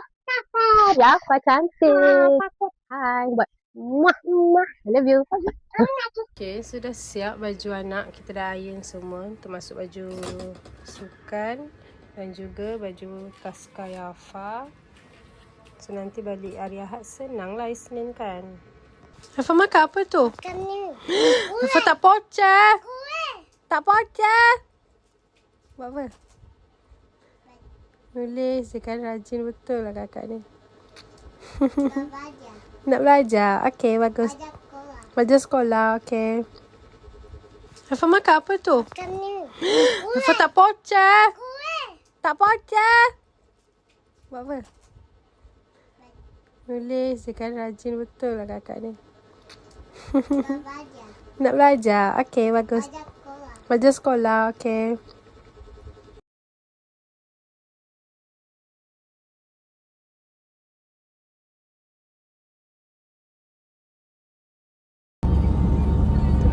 Yafa cantik. Hai. Buat muah. I love you. Okay, sudah siap baju anak. Kita dah iron semua. Termasuk baju sukan dan juga baju Taska Yafa. So nanti balik hari Ahad senang lah Isnin kan. Yafa makan apa tu? Makan ni. Yafa tak pocah. Tak pocah. Buat apa? Nulis dia kan, rajin betul lah kakak ni. Nak belajar. Okay, bagus. Belajar sekolah. Okay. Yafa makan apa tu? Makan ni. Yafa tak pocah. Tak pocah. Buat apa? Nulis dia kan, rajin betul lah kakak ni. Nak belajar. Okay, bagus. Belajar sekolah. Okay.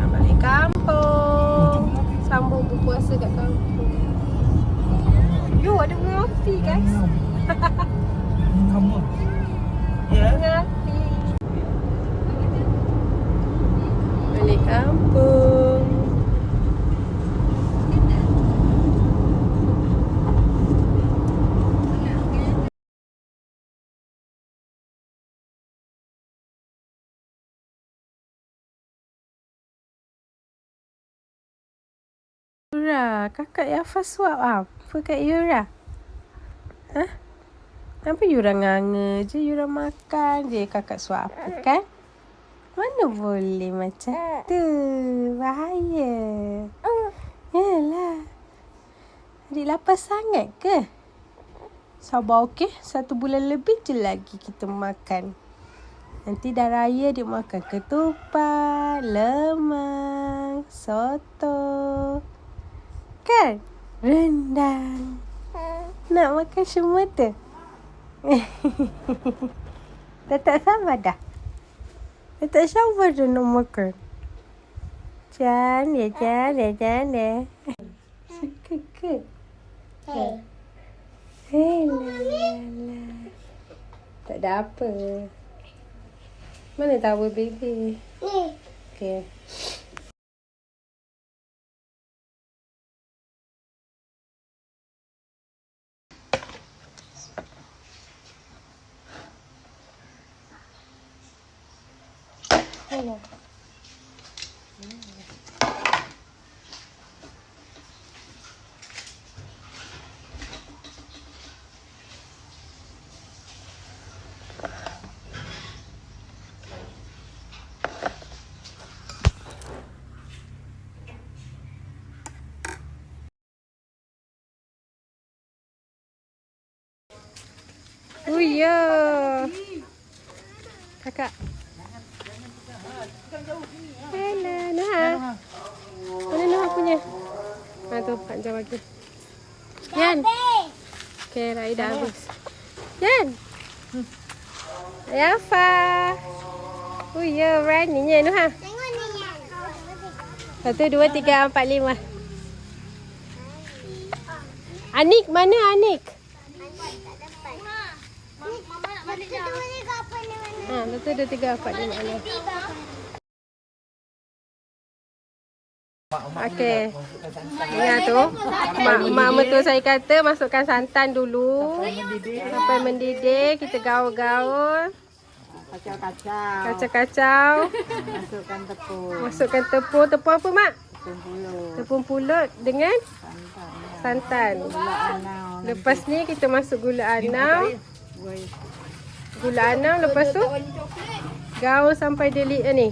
Nak balik kampung. Sambung berpuasa kat kampung. Yo, ada bunga api guys. Kamu. Ya. Bunga api. Balik kampung. Yura, kakak Yafa suap apa kat Yura? Hah? Kenapa Yura nganga je? Yura makan je kakak suap apa kan? Mana boleh macam tu? Bahaya. Yalah. Adik lapar sangat ke? Sabar okey. 1 bulan lebih je lagi kita makan. Nanti dah raya dia makan ketupat, lemang, soto. Kan? Rendang. Nak makan semua tu? Dah tak sabar dah? Dah tak sabar dah nak makan? Jangan. Suka ke? Lala. Tak ada apa. Mana tahu baby? Okay. Hello. Oh ya. Kakak. Hello, Noha. Mana Noha punya? Tu 4 jam lagi. Yan. Okay, Rai dah habis. Yan. Yafa. Oh ya, beraninya Noha. Tengok ni Yan. 1, 2, 3, 4, 5. Anik, mana Anik? Betul 2, 3, 4, 5, 6. Okey. Ingat tu. Mak mertua saya kata masukkan santan dulu. Sampai mendidih, kita gaul-gaul. Kacau-kacau. Masukkan tepung. Tepung apa mak? Tepung pulut dengan santan. Lepas ni kita masuk gula anam. Lepas tu gaul sampai dia ni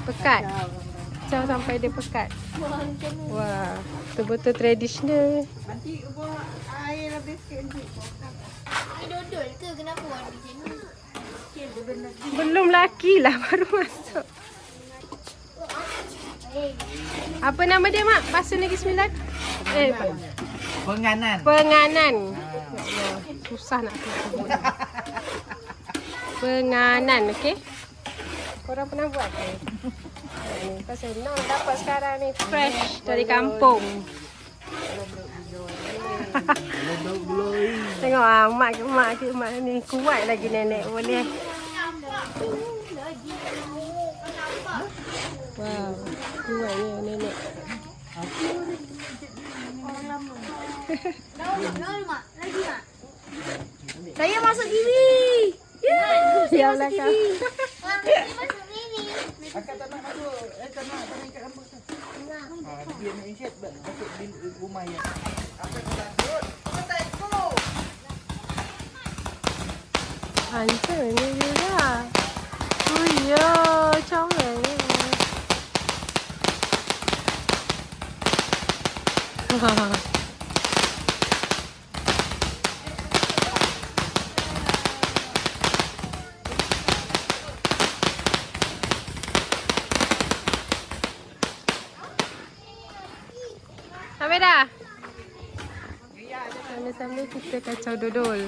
pekat. Kacau sampai dia pekat. Wah, betul-betul tradisional. Nanti buat air lebih sikit. Air dodol ke? Kenapa warna macam ni? Belum laki lah, baru masuk. Apa nama dia mak? Bahasa Negeri Sembilan? Penganan. Penganan. Susah nak sebut. Penganan, okey? Korang pernah buat ke? Ni pasal Noh dapat sekarang ni fresh dari kampung. Tengok mak ni kuat lagi nenek boleh. Wow, kuatnya nenek. Saya masuk TV. Ya belakang. Masuk TV. Akak tak nak masuk. Tak nak ikat rambut tu. Dia nak insert masuk di rumah ya. Akak tak takut. Akak tak ikut. Hancur ni juga. Oh ya, comel ni. Sampai dah? Sambil-sambil kita kacau dodol.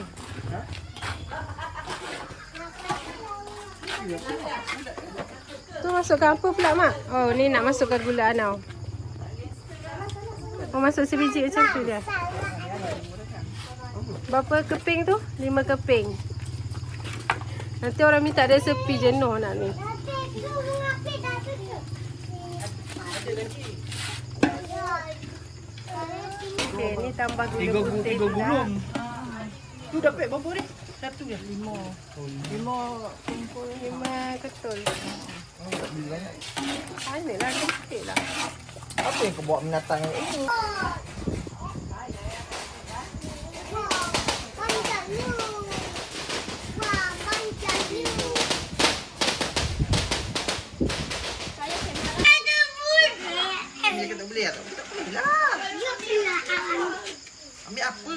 Tu masukkan apa pula mak? Oh ni nak masukkan gula anau. Oh masuk sebiji macam tu dia. Berapa keping tu? 5 keping. Nanti orang minta resepi jenuh nak ni. Okay, ni tambah gula putih pula. Tu dapat berapa ni? 1 je. 5. 5 ketul. Mana lah, kecil lah. Apa yang kau bawa binatang ni? Dia kata boleh tak? Tak boleh lah. Ambil apa?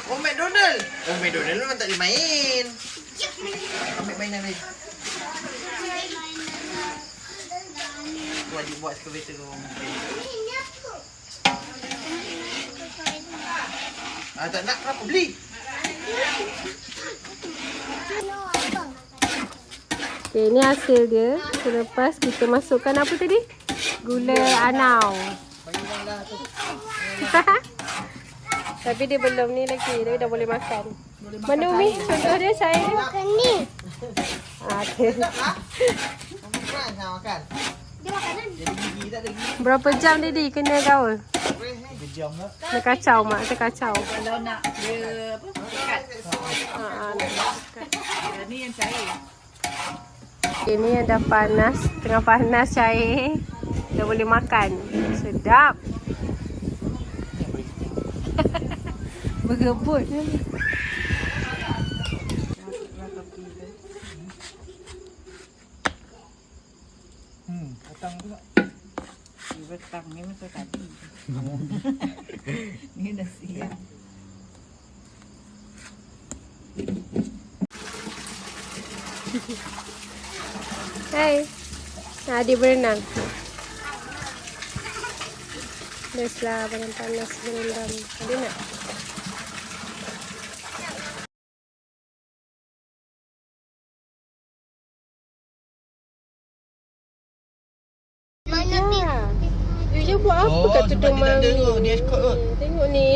Oh, McDonald. Oh, McDonald memang tak boleh main. Ambil mainan lain. Wajib buat excavator tu. Tak nak kenapa beli? Okay, ni hasil dia. Selepas kita masukkan apa tadi? Gula anau. Tapi dia belum ni lagi. Dia dah boleh makan. Mana Umi? Contoh dia saya. Makan ni. Okay. Makan nak makan. Dia makanan. Jadi gigi tak ada gigi. Berapa jam dia kena gaul? Kejam lah. Dia kacau mak, dia kacau. Kalau nak dia apa? Dekat. Ni yang cair. Ini yang dah panas, tengah panas cair. Dah boleh makan. Sedap. Bergebut. Datang pula. Betang ni masa tadi. Ni dah siap. Hai. Adik berenang. Biasalah panas-panas berendam. Adik nak? Dia buat apa kat tudung mami? Dia escort kot. Tengok ni.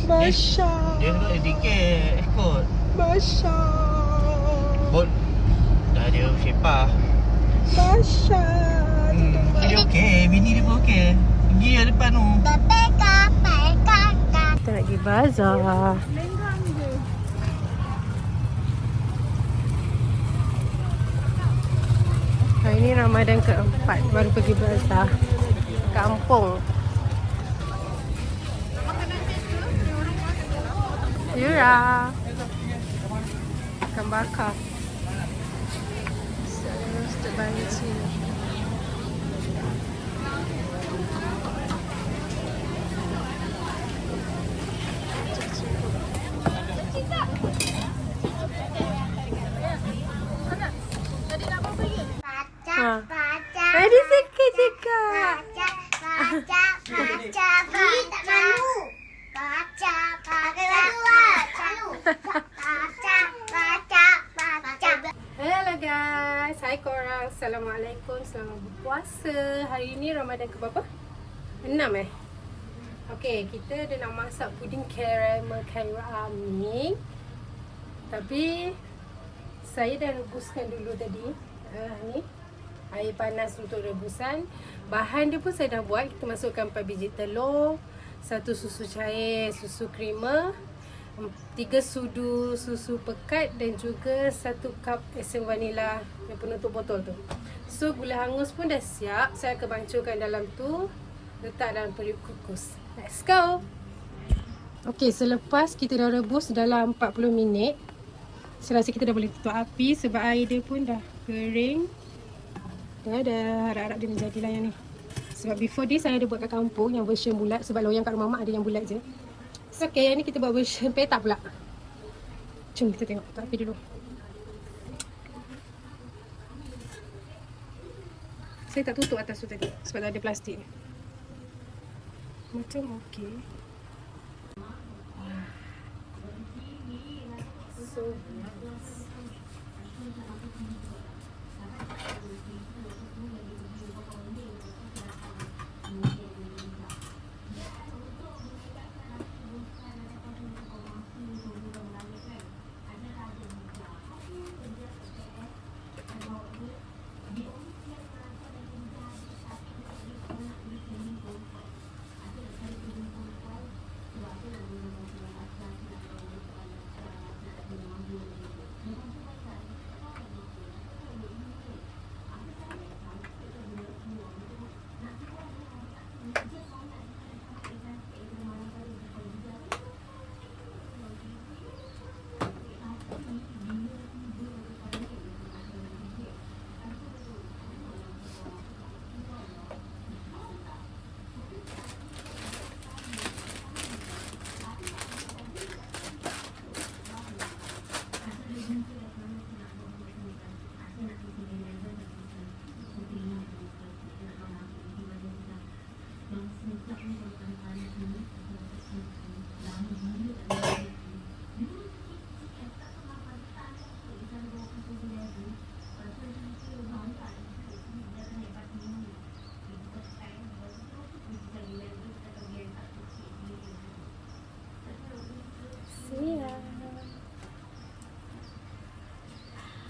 Basha. Dia nak tiket escort. Basha. Bot. Dah dia sepah. Basha. Dia okey. Bini dia pun okey. Pergi lah depan tu. Kita nak pergi bazar. Hari ni Ramadan keempat. Baru pergi bazar. Kampung. Yura. Ikan bakar. Roasted banci. Ada sikit juga. Hello guys, hai korang. Assalamualaikum, selamat berpuasa. Hari ni Ramadan ke berapa? 6 Okey, kita dah nak masak puding caramel kaira aming. Tapi saya dah rebuskan dulu tadi. Ni air panas untuk rebusan. Bahan dia pun saya dah buat. Kita masukkan 4 biji telur, 1 susu cair, susu krema, 3 sudu susu pekat dan juga 1 cup esen vanila yang penutup botol tu. So gula hangus pun dah siap. Saya akan bancuhkan dalam tu, letak dalam periuk kukus. Let's go. Okey, selepas kita dah rebus dalam 40 minit, saya rasa kita dah boleh tutup api sebab air dia pun dah kering. Dah harap-harap dia menjadilah yang ni. Sebab before this saya ada buat kat kampung yang version bulat. Sebab loyang kat rumah mak ada yang bulat je. So okay, yang ni kita buat version petak pula. Jom kita tengok tutup api dulu. Saya tak tutup atas tu tadi sebab dah ada plastik. Macam okey. So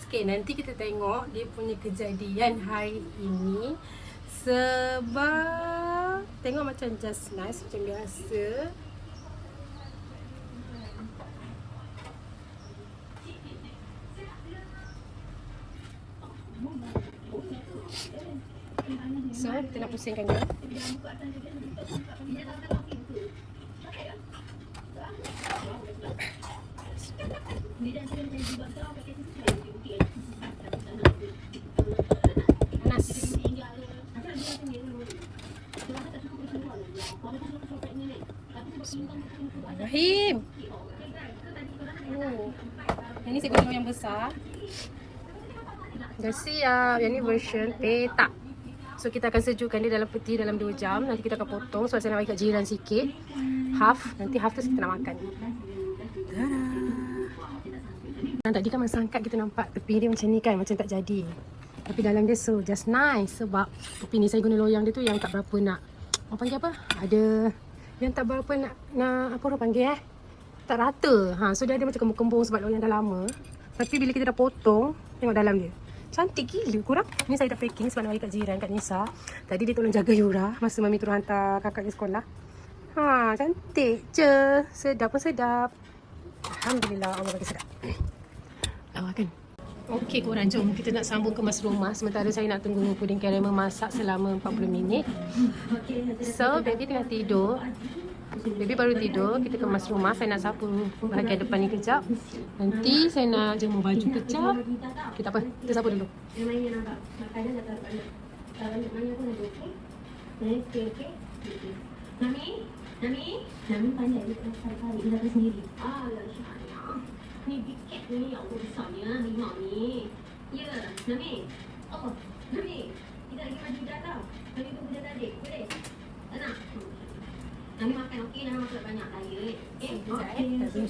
Okay, nanti kita tengok dia punya kejadian hari ini. Sebab tengok macam just nice macam biasa. So, kita nak pusingkan dia. Panas. Bismillahirrahmanirrahim. Oh. Ini saya guna yang besar. Dah siap. Yang ni version petak. So kita akan sejukkan dia dalam peti dalam 2 jam. Nanti kita akan potong. So saya nak bagi kat jiran sikit. Half. Nanti half tu kita nak makan. Tada. Tadi kan masa angkat kita nampak tepi dia macam ni kan. Macam tak jadi. Tapi dalam dia so just nice. Sebab tepi ni saya guna loyang dia tu yang tak berapa nak. Orang panggil apa? Ada yang tak berapa nak apa orang panggil tak rata. So dia ada macam kembung-kembung sebab loyang dah lama. Tapi bila kita dah potong, tengok dalam dia. Cantik gila kurang. Ni saya dah packing sebab nak bagi kat jiran, kat Nisa. Tadi dia tolong jaga Yura masa mami turun hantar kakak ke sekolah. Cantik je. Sedap pun sedap. Alhamdulillah Allah bagi sedap. Lawa kan? Okey korang, jom kita nak sambung kemas rumah. Sementara saya nak tunggu puding caramel masak selama 40 minit. So baby tengah tidur. Baby baru tidur, kita kemas rumah. Saya nak sapu bahagian depan ni kejap. Nanti saya nak jemur baju kejap. Kita apa? Kita sapu dulu. Nami pandai dia tarik dia datang sendiri. Ni biket ni yang besarnya lima ni. Ya, Nami. Oh, Nami. Kita lagi maju datang. Nami tunggu dia adik. Boleh? Tak nak? Nami makan okey, Nami makan banyak air.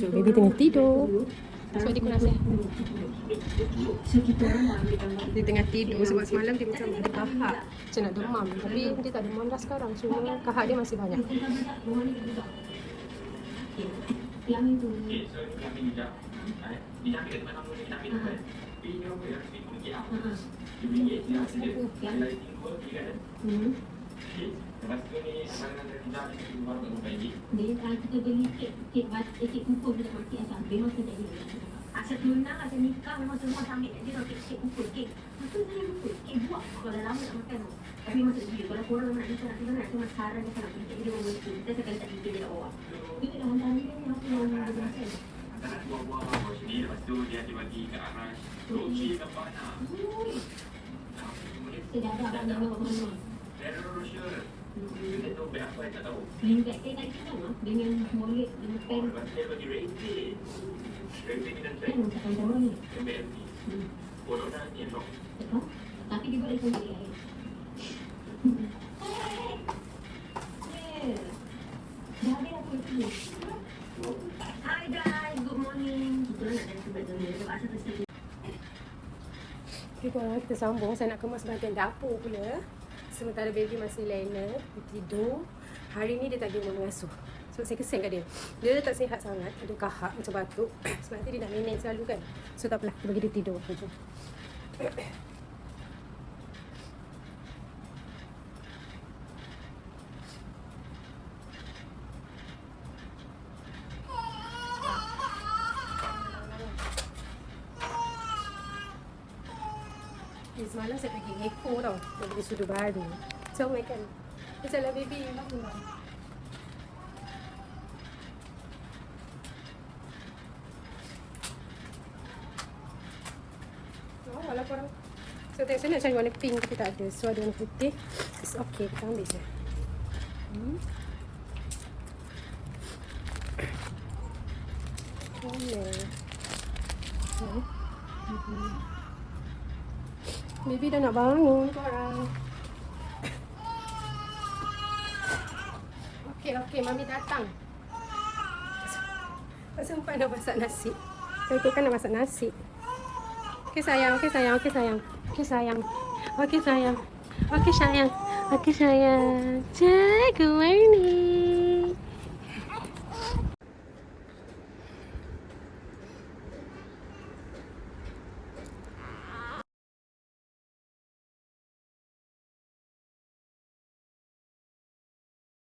So, baby tengah tidur. Sebab dia kurang sihat. Dia tengah tidur sebab semalam dia macam ada kahak. Macam nak demam. Tapi dia tak demam dah sekarang. Cuma kahak dia masih banyak. Yang itu. Dia kalau kita beli kek kumpul kita mati asal memang tidak ada. Asal tunang, asal nikah memang semua sambil dia kalau kek kumpul kek. Betul saya kumpul kek buat kalau lama nak makan. Tapi masa dia kalau korang nak nikah nak cuma saran dia nak beli dia orang itu. Kita sekali tak fikir dia nak bawa. Kita dah hantar ni apa yang dia makan. Antara buah-buah sini lepas tu dia dibagi ke arah Roshi ke mana. Tidak ada abang yang bawa mana. Ferrero Rocher. Kita tahu beg apa tak tahu. Yang beg kek tadi kan dengan wallet dengan pen. Dia bagi rating. Rating dan Kan check. macam orang ni. MBMT. Corona ni dok. Betul? Tapi dia boleh sendiri air. Dah habis aku itu. Hi guys, good morning. Kita nak jadi sebetulnya sebab asal tersebut. Okay korang, kita sambung. Saya nak kemas bahagian dapur pula. Sementara baby masih lena, dia tidur. Hari ni dia tak ada mengasuh. Sebab saya kesian kat dia. Dia tak sihat sangat, ada kahak macam batuk. Sebab nanti dia nak nenek selalu kan. So tak apalah, kita bagi dia tidur. Semalam saya pergi Eko tau. Dia beli sudu baru. So makan. Macam lah baby. Bangun tau. Oh, walau korang. So tengok saya nak cari warna pink tapi tak ada. So ada warna putih. It's okay. Kita ambil je. Baby dah nak bangun korang. Okey, mami datang. Sempat nak masak nasi. Saya kan nak masak nasi. Okey sayang. Okey sayang. Cik, good morning.